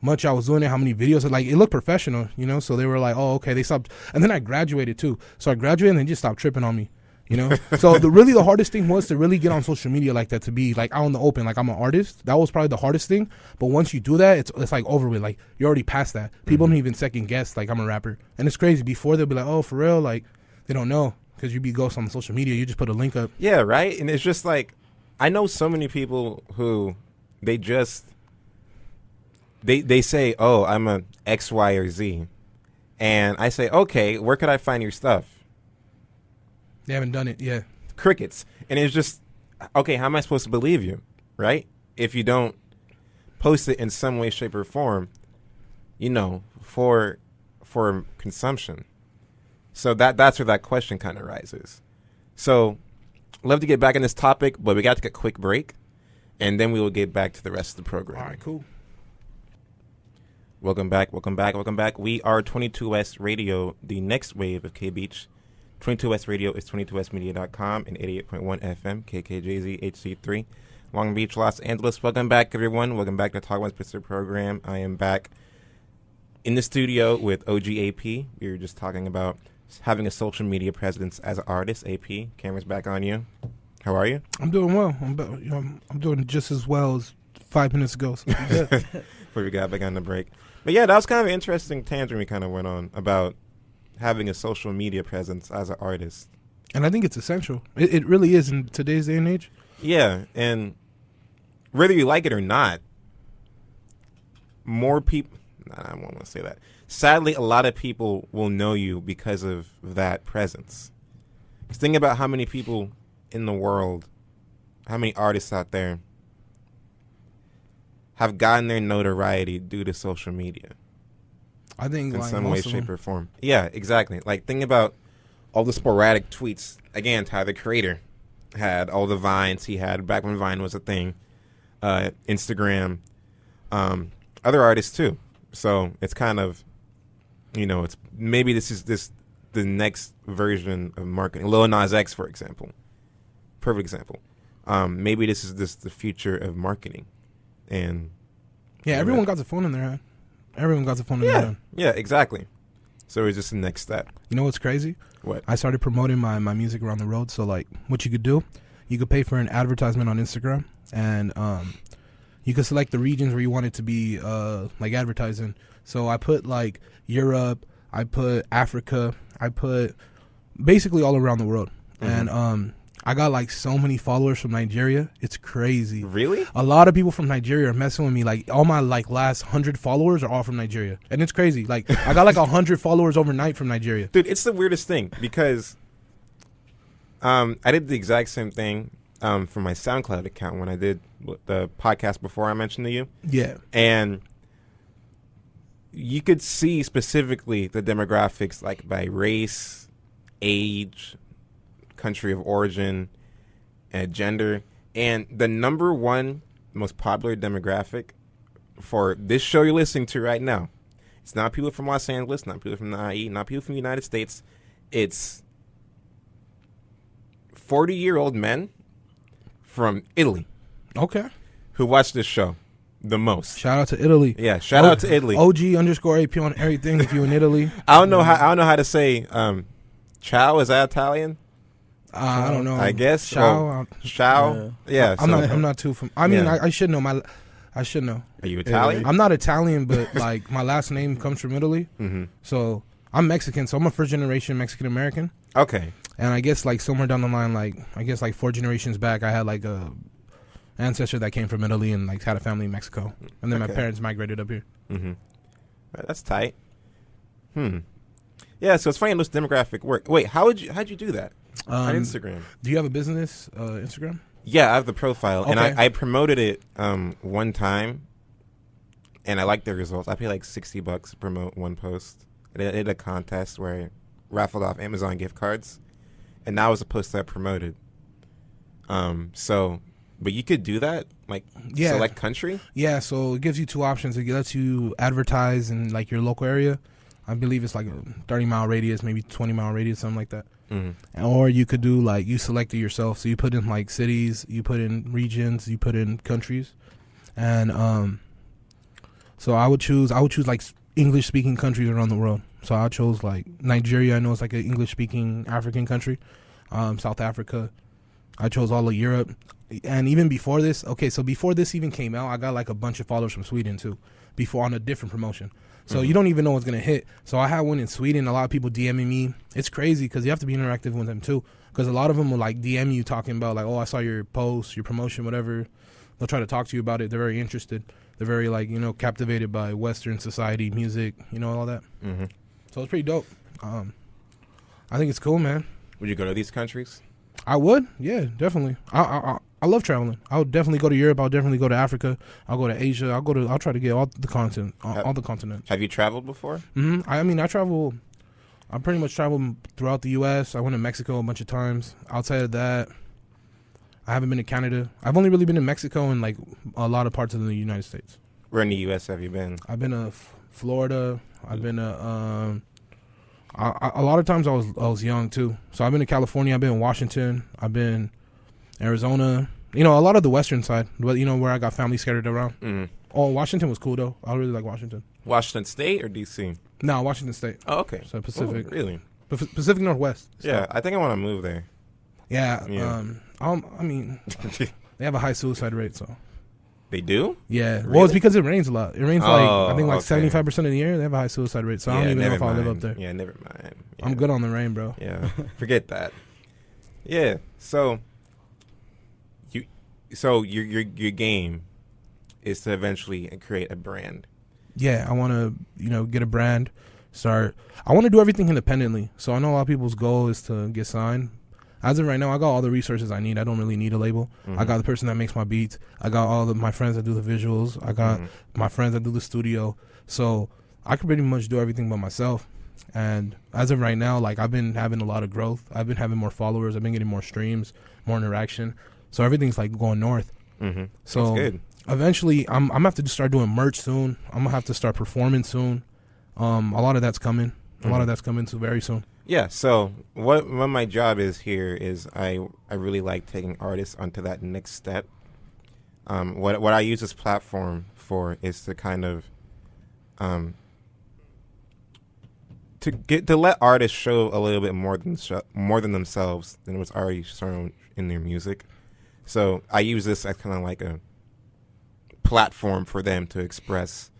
[SPEAKER 2] much I was doing it, how many videos, like it looked professional, you know? So they were like, oh, okay, they stopped. And then I graduated too. So I graduated and they just stopped tripping on me, you know? So the hardest thing was to really get on social media like that, to be like out in the open, like I'm an artist. That was probably the hardest thing. But once you do that, it's like over with. Like you're already past that. People don't even second guess like I'm a rapper. And it's crazy. Before they'll be like, oh, for real? Like they don't know because you be ghost on social media. You just put a link up.
[SPEAKER 1] Yeah, right? And it's just like, I know so many people who they just, they say, oh, I'm a X, Y, or Z. And I say, okay, where could I find your stuff?
[SPEAKER 2] They haven't done it, yeah.
[SPEAKER 1] Crickets. And it's just, okay, how am I supposed to believe you, right? If you don't post it in some way, shape, or form, you know, for consumption. So that's where that question kind of rises. So, love to get back on this topic, but we got to take a quick break, and then we will get back to the rest of the program.
[SPEAKER 2] All right, cool.
[SPEAKER 1] Welcome back. We are 22West Radio, the next wave of K-Beach. 22West Radio is 22westmedia.com and 88.1 FM, KKJZ HC3, Long Beach, Los Angeles. Welcome back, everyone. Welcome back to Talk One Spitzer program. I am back in the studio with OGAP. We were just talking about having a social media presence as an artist. AP, camera's back on you. How are you?
[SPEAKER 2] I'm doing well. I'm doing just as well as 5 minutes ago. So
[SPEAKER 1] Before we got back on the break. But yeah, that was kind of an interesting tangent we kind of went on about having a social media presence as an artist.
[SPEAKER 2] And I think it's essential. It really is in today's day and age.
[SPEAKER 1] Yeah, and whether you like it or not, more people, I won't want to say that. Sadly, a lot of people will know you because of that presence. Just think about how many people in the world, how many artists out there have gotten their notoriety due to social media.
[SPEAKER 2] I think
[SPEAKER 1] in
[SPEAKER 2] like
[SPEAKER 1] some way, shape, or form. Yeah, exactly. Like, think about all the sporadic tweets. Again, Tyler, the Creator, had all the Vines he had back when Vine was a thing. Instagram. Other artists, too. So, it's kind of, you know, it's maybe this is the next version of marketing. Lil Nas X, for example. Perfect example. Maybe this is the future of marketing. And
[SPEAKER 2] yeah, everyone got the phone in their hand. Everyone got the phone in their hand.
[SPEAKER 1] Yeah, exactly. So it's just the next step.
[SPEAKER 2] You know what's crazy?
[SPEAKER 1] What?
[SPEAKER 2] I started promoting my music around the road. So like, what you could do, you could pay for an advertisement on Instagram, and you could select the regions where you want it to be like advertising. So I put like Europe, I put Africa, I put basically all around the world, and I got like so many followers from Nigeria. It's crazy.
[SPEAKER 1] Really?
[SPEAKER 2] A lot of people from Nigeria are messing with me. Like all my like last 100 followers are all from Nigeria. And it's crazy. Like I got like 100 followers overnight from Nigeria.
[SPEAKER 1] Dude, it's the weirdest thing because I did the exact same thing for my SoundCloud account when I did the podcast before I mentioned to you.
[SPEAKER 2] Yeah.
[SPEAKER 1] And you could see specifically the demographics like by race, age, country of origin, and gender. And the number one most popular demographic for this show you're listening to right now, It's not people from Los Angeles, not people from the IE, not people from the United States. It's 40-year-old men from Italy
[SPEAKER 2] Okay.
[SPEAKER 1] who watch this show the most.
[SPEAKER 2] Shout out to Italy.
[SPEAKER 1] Yeah, shout out to Italy.
[SPEAKER 2] OG_AP on everything if you in Italy.
[SPEAKER 1] I don't know how to say ciao. Is that Italian?
[SPEAKER 2] I don't know.
[SPEAKER 1] I guess.
[SPEAKER 2] Ciao.
[SPEAKER 1] Ciao. Yeah.
[SPEAKER 2] I'm not too I mean,
[SPEAKER 1] Yeah.
[SPEAKER 2] I should know I should know.
[SPEAKER 1] Are you Italian?
[SPEAKER 2] I'm not Italian, but like my last name comes from Italy.
[SPEAKER 1] Mm-hmm.
[SPEAKER 2] So I'm Mexican. So I'm a first generation Mexican American.
[SPEAKER 1] Okay.
[SPEAKER 2] And I guess like somewhere down the line, like I guess like 4 generations back, I had like a ancestor that came from Italy and like had a family in Mexico, and then my
[SPEAKER 1] Okay.
[SPEAKER 2] parents migrated up here.
[SPEAKER 1] Mm-hmm. That's tight. Yeah. So it's funny how this demographic work. Wait, how'd you do that on Instagram?
[SPEAKER 2] Do you have a business Instagram?
[SPEAKER 1] Yeah, I have the profile, and
[SPEAKER 2] Okay.
[SPEAKER 1] I promoted it one time, and I liked the results. I paid like $60 to promote one post. I did a contest where I raffled off Amazon gift cards, and that was a post that I promoted. But you could do that, like
[SPEAKER 2] Yeah.
[SPEAKER 1] select country.
[SPEAKER 2] Yeah, so it gives you 2 options. It lets you advertise in like your local area. I believe it's like a 30-mile radius, maybe 20-mile radius, something like that.
[SPEAKER 1] Mm-hmm.
[SPEAKER 2] Or you could do like you select it yourself. So you put in like cities, you put in regions, you put in countries, and so I would choose like English speaking countries around the world. So I chose like Nigeria. I know it's like an English speaking African country. South Africa. I chose all of Europe. And even before this, so before this even came out, I got like a bunch of followers from Sweden too, before on a different promotion. So you don't even know what's going to hit. So I had one in Sweden, a lot of people DMing me. It's crazy because you have to be interactive with them too. Because a lot of them will like DM you talking about like, oh, I saw your post, your promotion, whatever. They'll try to talk to you about it. They're very interested. They're very like, captivated by Western society, music, all that.
[SPEAKER 1] Mm-hmm.
[SPEAKER 2] So it's pretty dope. I think it's cool, man.
[SPEAKER 1] Would you go to these countries?
[SPEAKER 2] I would, yeah, definitely. I love traveling. I would definitely go to Europe. I'll definitely go to Africa. I'll go to Asia. I'll try to get all the continents.
[SPEAKER 1] Have you traveled before?
[SPEAKER 2] Mm-hmm. I mean, I travel. I pretty much traveled throughout the U.S. I went to Mexico a bunch of times. Outside of that, I haven't been to Canada. I've only really been to Mexico and like a lot of parts of the United States.
[SPEAKER 1] Where in the U.S. have you been?
[SPEAKER 2] I've been to Florida. I've been to. A lot of times I was young too. So I've been to California. I've been in Washington. I've been Arizona. A lot of the western side. But where I got family scattered around.
[SPEAKER 1] Mm-hmm.
[SPEAKER 2] Oh, Washington was cool though. I really like Washington.
[SPEAKER 1] Washington State or D.C.?
[SPEAKER 2] No, Washington State.
[SPEAKER 1] Oh, okay.
[SPEAKER 2] So Pacific.
[SPEAKER 1] Oh, really?
[SPEAKER 2] Pacific Northwest.
[SPEAKER 1] Yeah, I think I want to move there.
[SPEAKER 2] Yeah.
[SPEAKER 1] Yeah.
[SPEAKER 2] I mean, they have a high suicide rate, so.
[SPEAKER 1] They do?
[SPEAKER 2] Yeah.
[SPEAKER 1] Really?
[SPEAKER 2] Well, it's because it rains a lot. It rains I think like
[SPEAKER 1] okay.
[SPEAKER 2] 75% of the year. They have a high suicide rate, so I don't even know if I'll live up there.
[SPEAKER 1] Yeah, never mind. Yeah.
[SPEAKER 2] I'm good on the rain, bro.
[SPEAKER 1] Yeah, forget that. Yeah, so your game is to eventually create a brand.
[SPEAKER 2] Yeah, I want to, get a brand, I want to do everything independently. So I know a lot of people's goal is to get signed. As of right now, I got all the resources I need. I don't really need a label.
[SPEAKER 1] Mm-hmm.
[SPEAKER 2] I got the person that makes my beats. I got all of my friends that do the visuals. I got my friends that do the studio. So I can pretty much do everything by myself. And as of right now, like I've been having a lot of growth. I've been having more followers. I've been getting more streams, more interaction. So everything's like going north.
[SPEAKER 1] Mm-hmm.
[SPEAKER 2] So
[SPEAKER 1] That's good.
[SPEAKER 2] Eventually, I'm gonna have to start doing merch soon. I'm gonna have to start performing soon. A lot of that's coming. A lot of that's coming too very soon.
[SPEAKER 1] Yeah, so what my job is here is I really like taking artists onto that next step. What I use this platform for is to kind of to let artists show a little bit more than themselves than what's already shown in their music. So I use this as kind of like a platform for them to express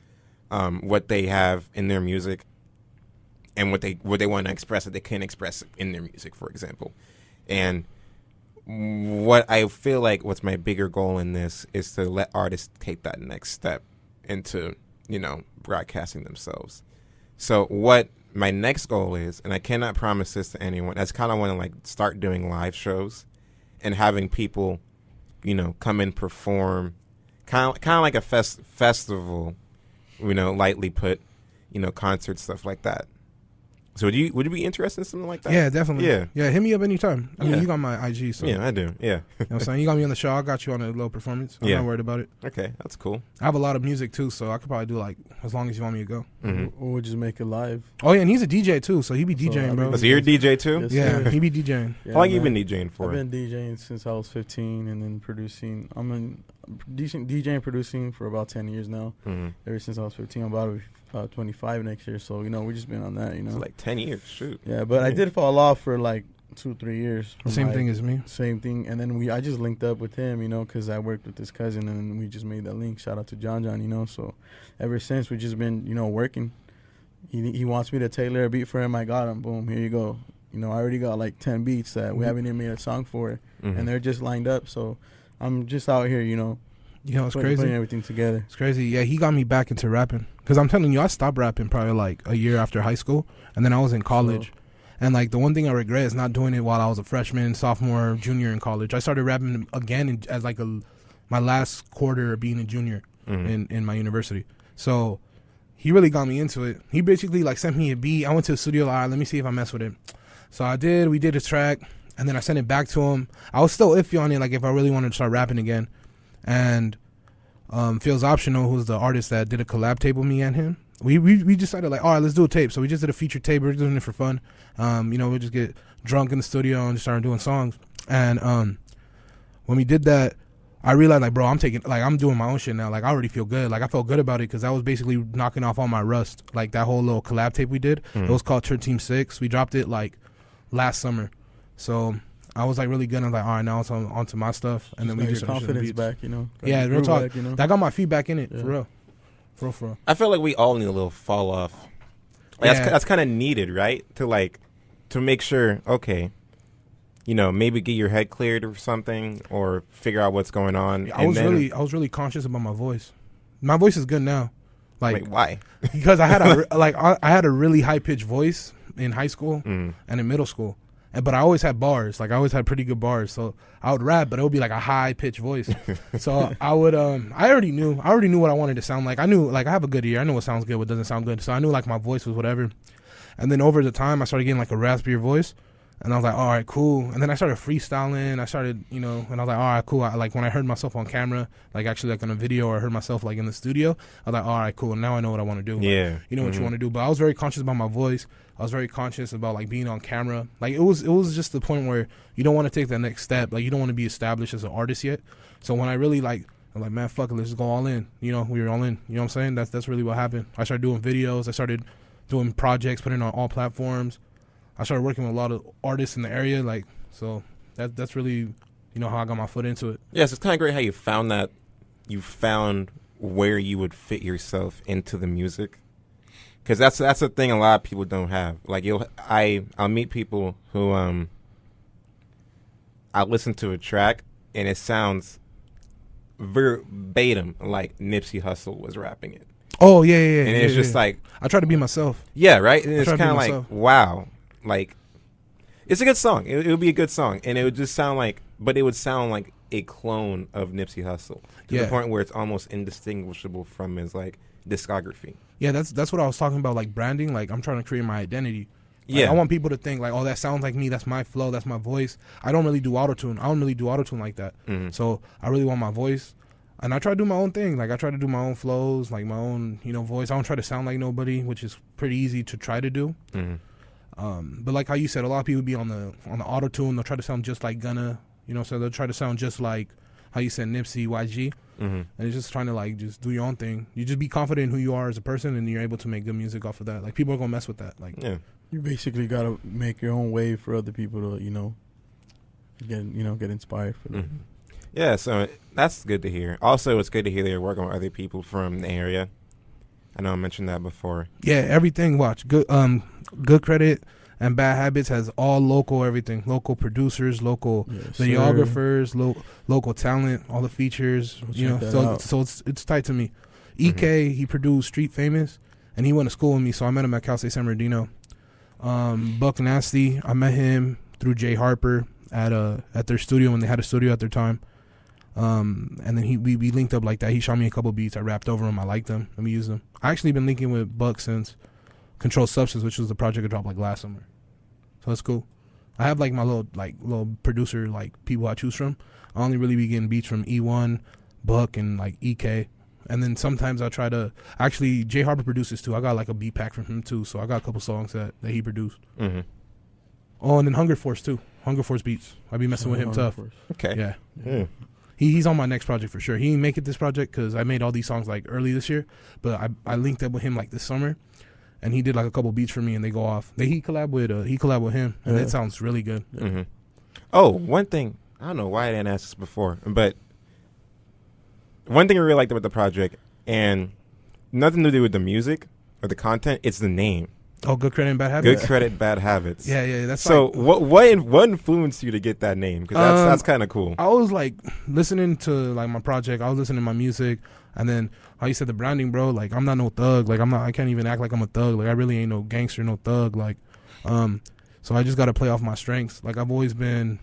[SPEAKER 1] what they have in their music. And what they want to express that they can't express in their music, for example. And what I feel like what's my bigger goal in this is to let artists take that next step into, broadcasting themselves. So what my next goal is, and I cannot promise this to anyone, I just kind of want to like start doing live shows and having people, come and perform, kind of like a festival, lightly put, concerts, stuff like that. So would you be interested in something like that?
[SPEAKER 2] Yeah, definitely.
[SPEAKER 1] Yeah.
[SPEAKER 2] Hit me up anytime. I
[SPEAKER 1] Yeah.
[SPEAKER 2] mean, you got my IG, so
[SPEAKER 1] Yeah, I do. Yeah.
[SPEAKER 2] you know what I'm saying? You got me on the show. I got you on a little performance. I'm
[SPEAKER 1] Yeah.
[SPEAKER 2] not worried about it.
[SPEAKER 1] Okay, that's cool.
[SPEAKER 2] I have a lot of music too, so I could probably do like as long as you want me to go.
[SPEAKER 1] Mm-hmm.
[SPEAKER 3] Or we'll just make it live.
[SPEAKER 2] Oh yeah, and he's a DJ too, so he be
[SPEAKER 3] So,
[SPEAKER 2] DJing,
[SPEAKER 3] I
[SPEAKER 2] bro.
[SPEAKER 3] mean,
[SPEAKER 1] So you're a DJ too?
[SPEAKER 3] Yes,
[SPEAKER 2] Yeah,
[SPEAKER 3] sir.
[SPEAKER 2] he be DJing.
[SPEAKER 3] Yeah,
[SPEAKER 1] How long you
[SPEAKER 3] man.
[SPEAKER 1] been DJing for?
[SPEAKER 3] I've been DJing since I was 15, and then producing. I'm in DJing and producing for about 10 years now.
[SPEAKER 1] Mm-hmm.
[SPEAKER 3] Ever since I was 15, I'm about 25 next year. So we just been on that.
[SPEAKER 1] It's like 10 years. Shoot.
[SPEAKER 3] Yeah, but I did fall off for like 2-3 years. from
[SPEAKER 2] Same
[SPEAKER 3] my-
[SPEAKER 2] thing as me.
[SPEAKER 3] Same thing, and then I just linked up with him, because I worked with his cousin, and we just made that link. Shout out to John, So ever since we just been, working. He wants me to tailor a beat for him. I got him. Boom, here you go. I already got like 10 beats that we haven't even made a song for,
[SPEAKER 1] Mhm.
[SPEAKER 3] and they're just lined up. So I'm just out here,
[SPEAKER 2] You know, it's
[SPEAKER 3] putting
[SPEAKER 2] crazy.
[SPEAKER 3] everything together.
[SPEAKER 2] It's crazy. Yeah, he got me back into rapping. Because I'm telling you, I stopped rapping probably like a year after high school. And then I was in college. And like the one thing I regret is not doing it while I was a freshman, sophomore, junior in college. I started rapping again as like my last quarter of being a junior
[SPEAKER 1] Mhm.
[SPEAKER 2] in my university. So he really got me into it. He basically like sent me a beat. I went to the studio, like, all right, let me see if I mess with it. So I did. We did a track. And then I sent it back to him. I was still iffy on it, like if I really wanted to start rapping again. And Feels Optional, who's the artist that did a collab tape with me and him, we decided like, all right, let's do a tape. So we just did a feature tape. We're doing it for fun. We just get drunk in the studio and just started doing songs. And when we did that, I realized like, bro, I'm doing my own shit now. Like I already feel good. Like I felt good about it because that was basically knocking off all my rust. Like that whole little collab tape we did.
[SPEAKER 1] Mhm.
[SPEAKER 2] It was called Turn Team 6. We dropped it like last summer. So I was like really good. I'm like, all right, now it's on to my stuff. And then we
[SPEAKER 3] got
[SPEAKER 2] just
[SPEAKER 3] your
[SPEAKER 2] started shooting
[SPEAKER 3] confidence
[SPEAKER 2] beats.
[SPEAKER 3] back,
[SPEAKER 2] Yeah,
[SPEAKER 3] Got
[SPEAKER 2] real
[SPEAKER 3] your
[SPEAKER 2] talk.
[SPEAKER 3] groove back,
[SPEAKER 2] That got my feedback in it,
[SPEAKER 3] Yeah.
[SPEAKER 2] for real. For real.
[SPEAKER 1] I feel like we all need a little fall off. Like,
[SPEAKER 2] Yeah.
[SPEAKER 1] that's kind of needed, right? To make sure, okay, maybe get your head cleared or something, or figure out what's going on.
[SPEAKER 2] I was really conscious about my voice. My voice is good now. Like
[SPEAKER 1] Wait, why?
[SPEAKER 2] because I had I had a really high pitched voice in high school
[SPEAKER 1] Mm.
[SPEAKER 2] and in middle school. But I always had bars. Like I always had pretty good bars. So I would rap, but it would be like a high pitched voice. So I would I already knew what I wanted to sound like. I knew like I have a good ear. I know what sounds good, what doesn't sound good. So I knew like my voice was whatever. And then over the time I started getting like a raspier voice. And I was like, all right, cool. And then I started freestyling. I started, and I was like, all right, cool. Like when I heard myself on camera, like actually like on a video, or I heard myself like in the studio, I was like, all right, cool. Now I know what I want to do. Like,
[SPEAKER 1] Yeah.
[SPEAKER 2] you know what you
[SPEAKER 1] Mhm.
[SPEAKER 2] want to do. But I was very conscious about my voice. I was very conscious about like being on camera. Like it was just the point where you don't want to take that next step. Like you don't want to be established as an artist yet. So when I really I'm like, man, fuck it, let's just go all in. We were all in. You know what I'm saying? That's really what happened. I started doing videos. I started doing projects, putting it on all platforms. I started working with a lot of artists in the area. Like, so that's really, how I got my foot into it.
[SPEAKER 1] Yes, it's kind of great how you found that. You found where you would fit yourself into the music, because that's the thing a lot of people don't have. Like I'll meet people who I listen to a track and it sounds verbatim like Nipsey Hussle was rapping it,
[SPEAKER 2] Oh yeah.
[SPEAKER 1] and it's just like,
[SPEAKER 2] I try to be myself.
[SPEAKER 1] yeah, right. And it's
[SPEAKER 2] try to be
[SPEAKER 1] kind of like,
[SPEAKER 2] myself.
[SPEAKER 1] wow, like it's a good song. It would be a good song, and it would just sound like, but it would sound like a clone of Nipsey Hussle to
[SPEAKER 2] Yeah.
[SPEAKER 1] the point where it's almost indistinguishable from his like discography.
[SPEAKER 2] Yeah, that's what I was talking about. Like branding. Like I'm trying to create my identity. Like,
[SPEAKER 1] Yeah.
[SPEAKER 2] I want people to think like, oh, that sounds like me. That's my flow. That's my voice. I don't really do autotune. I don't really do autotune like that.
[SPEAKER 1] Mhm.
[SPEAKER 2] So I really want my voice, and I try to do my own thing. Like I try to do my own flows, like my own voice. I don't try to sound like nobody, which is pretty easy to try to do.
[SPEAKER 1] Mhm.
[SPEAKER 2] But like how you said, a lot of people be on the autotune. They'll try to sound just like Gunna. So they'll try to sound just like how you said Nipsey, YG.
[SPEAKER 1] Mhm.
[SPEAKER 2] And it's just trying to like just do your own thing. You just be confident in who you are as a person, and you're able to make good music off of that. Like people are gonna mess with that. Like
[SPEAKER 1] Yeah.
[SPEAKER 3] You basically gotta make your own way for other people to, get inspired for them.
[SPEAKER 1] Mhm. Yeah, so that's good to hear. Also, it's good to hear that you're working with other people from the area. I know I mentioned that before.
[SPEAKER 2] yeah, everything. Watch Good Credit and Bad Habits has all local everything. Local producers, local
[SPEAKER 3] Yes,
[SPEAKER 2] videographers, local talent, all the features.
[SPEAKER 3] Go check that out.
[SPEAKER 2] So it's tight to me. EK, he produced Street Famous, and he went to school with me, so I met him at Cal State San Bernardino. Buck Nasty, I met him through Jay Harper at their studio when they had a studio at their time. And then we linked up like that. He shot me a couple beats. I rapped over them. I liked them. Let me use them. I actually been linking with Buck since Controlled Substance, which was the project I dropped like last summer. So that's cool. I have like my little producer like people I choose from. I only really be getting beats from E1, Buck, and like EK. And then sometimes I try to actually Jay Harper produces too. I got like a beat pack from him too. So I got a couple songs that he produced.
[SPEAKER 1] Mm-hmm.
[SPEAKER 2] Oh, and then Hunger Force too. Hunger Force beats. I be messing with him tough.
[SPEAKER 1] Okay.
[SPEAKER 2] Yeah.
[SPEAKER 1] Mm.
[SPEAKER 2] He's on my next project for sure. He didn't make it this project because I made all these songs like early this year, but I linked up with him like this summer, and he did like a couple beats for me, and they go off. He collab with him, and it sounds really good.
[SPEAKER 1] Mm-hmm. Oh, one thing I don't know why I didn't ask this before, but one thing I really liked about the project, and nothing to do with the music or the content, it's the name.
[SPEAKER 2] Oh, Good Credit and Bad Habits.
[SPEAKER 1] Good Credit, Bad Habits.
[SPEAKER 2] Yeah. That's
[SPEAKER 1] so.
[SPEAKER 2] like,
[SPEAKER 1] What influenced you to get that name? Because that's kind of cool.
[SPEAKER 2] I was like listening to like my project. I was listening to my music, and then how you said the branding, bro. Like I'm not no thug. Like I can't even act like I'm a thug. Like I really ain't no gangster, no thug. Like, so I just got to play off my strengths. Like I've always been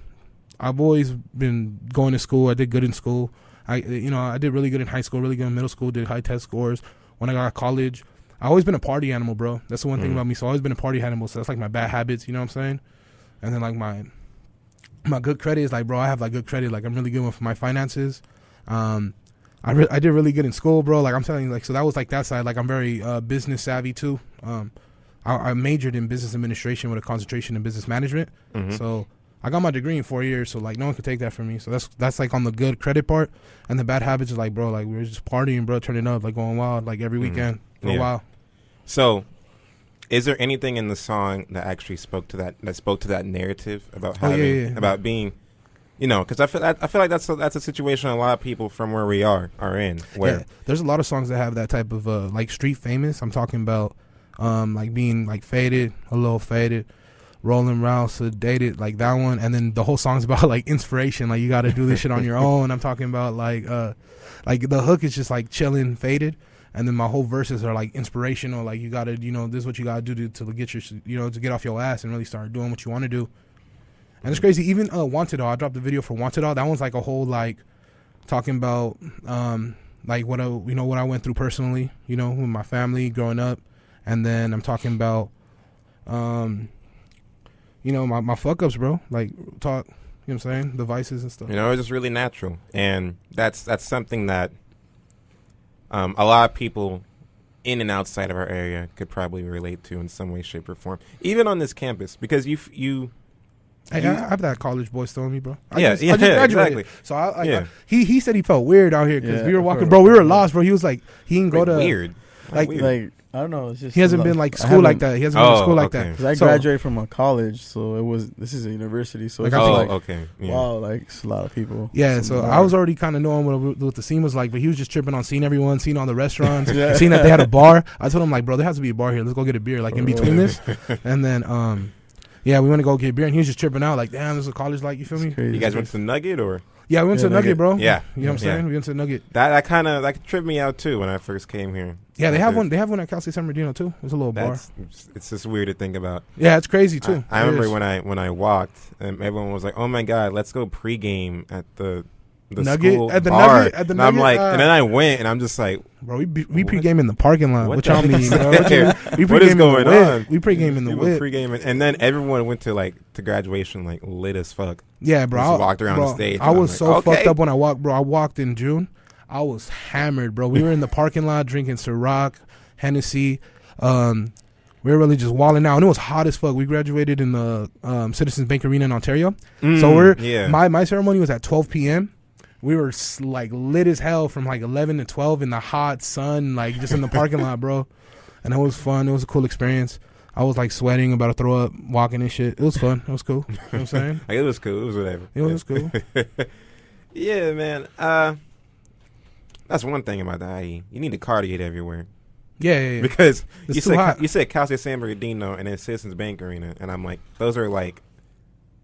[SPEAKER 2] going to school. I did good in school. I did really good in high school, really good in middle school. Did high test scores. When I got to college, I always been a party animal, bro. That's the one thing about me. So I always been a party animal. So that's like my bad habits. You know what I'm saying? And then like my good credit is like, bro, I have like good credit. Like I'm really good with my finances. I did really good in school, bro. Like I'm telling you, like so that was like that side. Like I'm very business savvy too. I majored in business administration with a concentration in business management. Mm-hmm. So I got my degree in 4 years. So like no one could take that from me. So that's like on the good credit part. And the bad habits is like, bro, like we were just partying, bro, turning up, like going wild, like every weekend for a while.
[SPEAKER 1] So, is there anything in the song that actually spoke to that narrative about having about being, because I feel like that's a situation a lot of people from where we are in. Where
[SPEAKER 2] there's a lot of songs that have that type of like street famous. I'm talking about like being like faded, a little faded, rolling around sedated, like that one. And then the whole song's about like inspiration, like you got to do this shit on your own. I'm talking about like the hook is just like chilling, faded. And then my whole verses are like inspirational. Like you gotta, this is what you gotta do to get your, to get off your ass and really start doing what you want to do. And it's crazy. Even Wanted All, I dropped the video for Wanted All. That one's like a whole like talking about like what I went through personally, with my family growing up. And then I'm talking about my fuck ups, bro. Like talk, what I'm saying, the vices and stuff.
[SPEAKER 1] It's just really natural, and that's something that. A lot of people in and outside of our area could probably relate to in some way, shape, or form. Even on this campus, because I
[SPEAKER 2] have that college boy still in me, bro. I just
[SPEAKER 1] exactly.
[SPEAKER 2] So he said he felt weird out here because we were walking, bro. We were lost, bro. He was like, he didn't go to
[SPEAKER 1] weird.
[SPEAKER 3] Like I don't know. It's just
[SPEAKER 2] he hasn't been like school like that. He hasn't been to school like that.
[SPEAKER 3] Because I graduated from a college, so this is a university. So wow, like it's a lot of people.
[SPEAKER 2] Yeah, so I was already kind of knowing what the scene was like, but he was just tripping on seeing everyone, seeing all the restaurants, seeing that they had a bar. I told him like, bro, there has to be a bar here. Let's go get a beer, like in between this, and then we went to go get beer, and he was just tripping out, like, damn, this is a college, like, you feel me?
[SPEAKER 1] You guys went to the Nugget or?
[SPEAKER 2] Yeah, we went to the Nugget, bro.
[SPEAKER 1] Yeah,
[SPEAKER 2] you know what I'm saying. We went to the Nugget.
[SPEAKER 1] That tripped me out too when I first came here.
[SPEAKER 2] Yeah, they have one. They have one at Cal State San Bernardino too. It's a little bar.
[SPEAKER 1] It's just weird to think about.
[SPEAKER 2] Yeah, it's crazy too.
[SPEAKER 1] I remember when I walked, and everyone was like, "Oh my god, let's go pregame at the
[SPEAKER 2] Nugget
[SPEAKER 1] school
[SPEAKER 2] at the
[SPEAKER 1] bar."
[SPEAKER 2] Nugget at the
[SPEAKER 1] and
[SPEAKER 2] Nugget.
[SPEAKER 1] I'm like, and then I went, and I'm just like,
[SPEAKER 2] bro, we pregame in the parking lot. What y'all mean, bro?
[SPEAKER 1] What is going on?
[SPEAKER 2] We pregame in the whip.
[SPEAKER 1] Pregaming, and then everyone went to graduation like lit as fuck.
[SPEAKER 2] Yeah, bro.
[SPEAKER 1] Just walked around the stage.
[SPEAKER 2] I was so fucked up when I walked, bro. I walked in June. I was hammered, bro. We were in the parking lot drinking Ciroc, Hennessy. We were really just walling out, and it was hot as fuck. We graduated in the Citizens Bank Arena in Ontario. So my ceremony was at 12 p.m. We were like lit as hell from like 11 to 12 in the hot sun, like just in the parking lot, bro. And it was fun. It was a cool experience. I was like sweating, about to throw up, walking and shit. It was fun. It was cool. You know what I'm saying?
[SPEAKER 1] It was cool. It was whatever.
[SPEAKER 2] It was cool.
[SPEAKER 1] Yeah, man. That's one thing about the IE. You need a car to get everywhere.
[SPEAKER 2] Yeah.
[SPEAKER 1] Because
[SPEAKER 2] it's
[SPEAKER 1] you said Cal State San Bernardino and then Citizens Bank Arena, and I'm like, those are like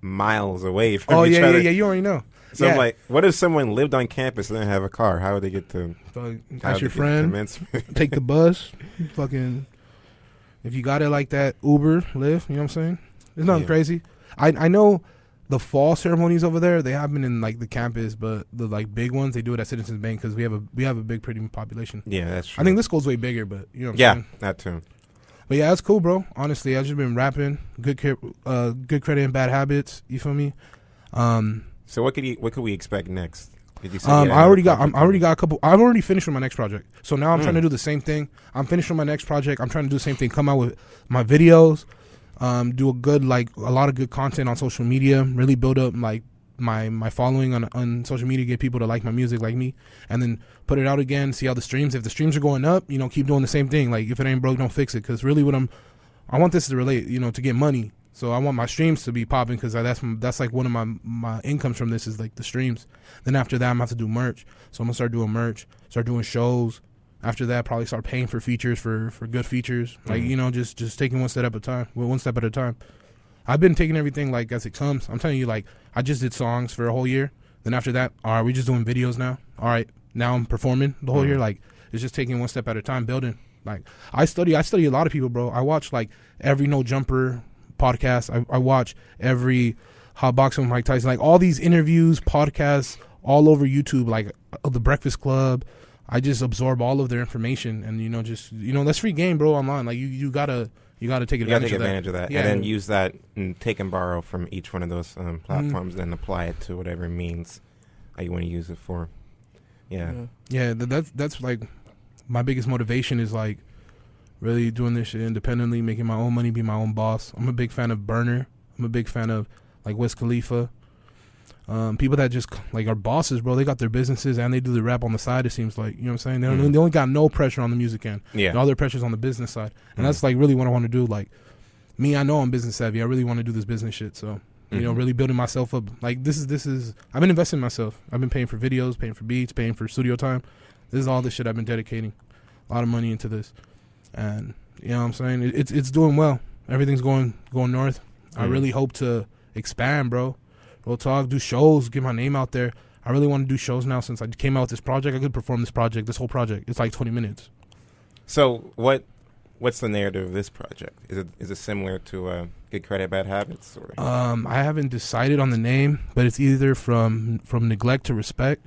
[SPEAKER 1] miles away from each other.
[SPEAKER 2] Yeah. You already know.
[SPEAKER 1] So I'm like, what if someone lived on campus and didn't have a car? How would they get to?
[SPEAKER 2] Ask your friend. Take the bus. Fucking. If you got it like that, Uber, Lyft. You know what I'm saying? It's nothing crazy. I know the fall ceremonies over there, they happen in like the campus, but the like big ones they do it at Citizens Bank because we have a big, pretty population.
[SPEAKER 1] Yeah, that's true.
[SPEAKER 2] I think this school's way bigger, but you know. What I'm saying?
[SPEAKER 1] That too.
[SPEAKER 2] But yeah, that's cool, bro. Honestly, I've just been rapping. Good Credit and Bad Habits. You feel me?
[SPEAKER 1] So what could we expect next? Did you say
[SPEAKER 2] I already got a couple. I've already finished with my next project. So now I'm trying to do the same thing. I'm finished with my next project. I'm trying to do the same thing. Come out with my videos. Do a lot of good content on social media. Really build up like my following on social media. Get people to like my music, like me, and then put it out again. See how the streams. If the streams are going up, keep doing the same thing. Like if it ain't broke, don't fix it. Because really, I want this to relate. To get money. So I want my streams to be popping because that's like one of my incomes from this is like the streams. Then after that, I'm gonna have to do merch. So I'm gonna start doing merch, start doing shows. After that, probably start paying for features for good features. Like just taking one step at a time. I've been taking everything like as it comes. I'm telling you, like I just did songs for a whole year. Then after that, all right, we just doing videos now. All right, now I'm performing the whole year. Like it's just taking one step at a time, building. Like I study a lot of people, bro. I watch like every No Jumper podcast. I watch every Hot Boxing with Mike Tyson, like all these interviews, podcasts all over YouTube, like The Breakfast Club. I just absorb all of their information, and that's free game, bro. Online, like you gotta take advantage
[SPEAKER 1] of that,
[SPEAKER 2] yeah.
[SPEAKER 1] And then use that and take and borrow from each one of those platforms, and apply it to whatever means you want to use it for. Yeah.
[SPEAKER 2] That's like my biggest motivation is like really doing this shit independently, making my own money, be my own boss. I'm a big fan of Burner. I'm a big fan of like Wiz Khalifa. People that just like are bosses, bro. They got their businesses and they do the rap on the side. It seems like, you know what I'm saying. They only got no pressure on the music end.
[SPEAKER 1] Yeah,
[SPEAKER 2] all their pressure's on the business side, and that's like really what I want to do. Like me, I know I'm business savvy. I really want to do this business shit. So really building myself up. Like this is. I've been investing in myself. I've been paying for videos, paying for beats, paying for studio time. This is all the shit I've been dedicating a lot of money into this, and you know what I'm saying. It's doing well. Everything's going north. I really hope to expand, bro. Real talk, do shows, get my name out there. I really want to do shows now since I came out with this project. I could perform this whole project. It's like 20 minutes.
[SPEAKER 1] So what's the narrative of this project? Is it similar to Good Credit, Bad Habits? Or?
[SPEAKER 2] I haven't decided on the name, but it's either from neglect to respect,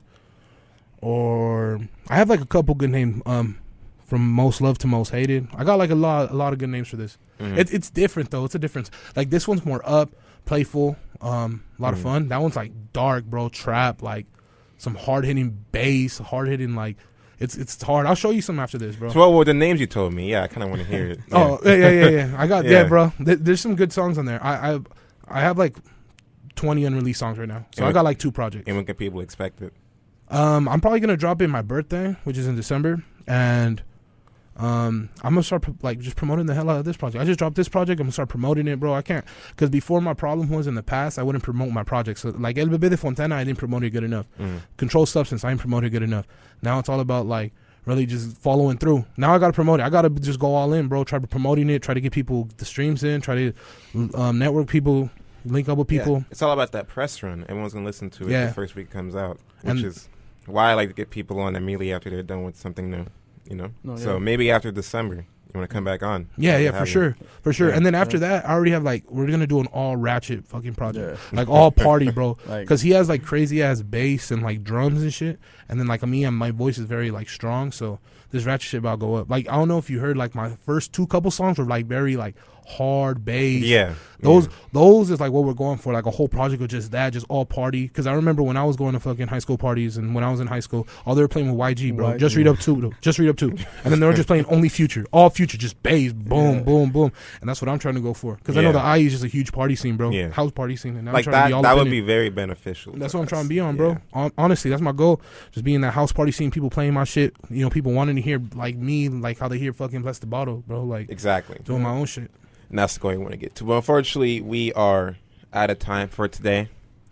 [SPEAKER 2] or I have like a couple good names. From most loved to most hated. I got like a lot of good names for this. It's different though. It's a difference. Like this one's more up, playful, a lot of fun. That one's like dark, bro, trap, like some hard hitting bass, hard hitting like it's hard. I'll show you some after this, bro.
[SPEAKER 1] So what were the names you told me? Yeah, I kind of want to hear it. Yeah.
[SPEAKER 2] Oh yeah. I got bro. There's some good songs on there. I have like 20 unreleased songs right now. So I got like 2 projects.
[SPEAKER 1] And when can people expect it?
[SPEAKER 2] I'm probably gonna drop it my birthday, which is in December, and I'm gonna start just promoting the hell out of this project. I just dropped this project. I'm gonna start promoting it, bro. I can't, because before my problem was in the past, I wouldn't promote my projects. So like El Bebé de Fontana, I didn't promote it good enough. Controlled Substance, I didn't promote it good enough. Now it's all about like really just following through. Now I gotta promote it. I gotta just go all in, bro. Try promoting it. Try to get people the streams in. Try to network people, link up with people.
[SPEAKER 1] Yeah. It's all about that press run. Everyone's gonna listen to it the first week it comes out, which
[SPEAKER 2] and
[SPEAKER 1] is why I like to get people on immediately after they're done with something new. So maybe after December, you want to come back on.
[SPEAKER 2] Yeah, for sure.
[SPEAKER 1] Yeah.
[SPEAKER 2] And then after that, I already have we're gonna do an all ratchet fucking project, like all party, bro. Because he has like crazy ass bass and like drums and shit. And then like my voice is very like strong, so this ratchet shit about to go up. Like I don't know if you heard like my first 2 couple songs were like very like hard bass.
[SPEAKER 1] Yeah.
[SPEAKER 2] Those is like what we're going for, like a whole project of just all party. Because I remember when I was going to fucking high school parties, and when I was in high school, all they were playing with YG, bro. Just read up 2, and then they were just playing only Future, all Future, just bass, boom, boom, boom, and that's what I'm trying to go for. Because I know the IE is just a huge party scene, bro. Yeah. House party scene, and now
[SPEAKER 1] like
[SPEAKER 2] I'm trying to be all
[SPEAKER 1] that would be very beneficial.
[SPEAKER 2] That's what I'm trying to be on, bro. Honestly, that's my goal. Just being that house party scene, people playing my shit, people wanting to hear like me, like how they hear fucking Bless the Bottle, bro. Like
[SPEAKER 1] exactly
[SPEAKER 2] doing my own shit.
[SPEAKER 1] And that's the goal you want to get to. But unfortunately, we are out of time for today.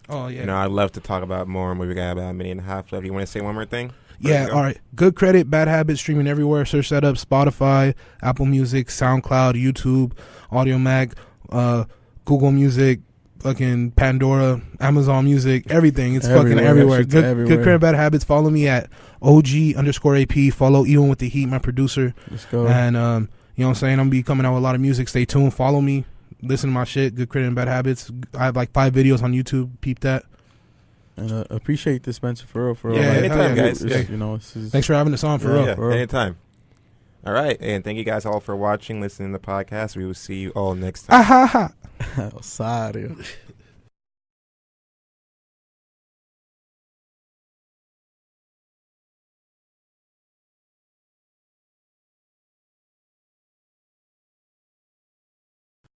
[SPEAKER 2] Oh, yeah.
[SPEAKER 1] I'd love to talk about more, and we got about a minute and a half left. You want to say one more thing?
[SPEAKER 2] Yeah, all right. Good Credit, Bad Habits, streaming everywhere. Search that up. Spotify, Apple Music, SoundCloud, YouTube, Audio Mac, Google Music, fucking Pandora, Amazon Music, everything. It's fucking everywhere. Good Credit, Bad Habits. Follow me at OG_AP. Follow Ewan with the Heat, my producer.
[SPEAKER 3] Let's go.
[SPEAKER 2] And, you know what I'm saying? I'm going to be coming out with a lot of music. Stay tuned. Follow me. Listen to my shit. Good Credit and Bad Habits. I have like 5 videos on YouTube. Peep that.
[SPEAKER 3] And appreciate this, Spencer, for real.
[SPEAKER 1] Yeah, anytime, guys.
[SPEAKER 3] Thanks for having us on, for real.
[SPEAKER 1] Anytime. All right, and thank you guys all for watching, listening to the podcast. We will see you all next time.
[SPEAKER 2] Ah ha ha.
[SPEAKER 3] Osario.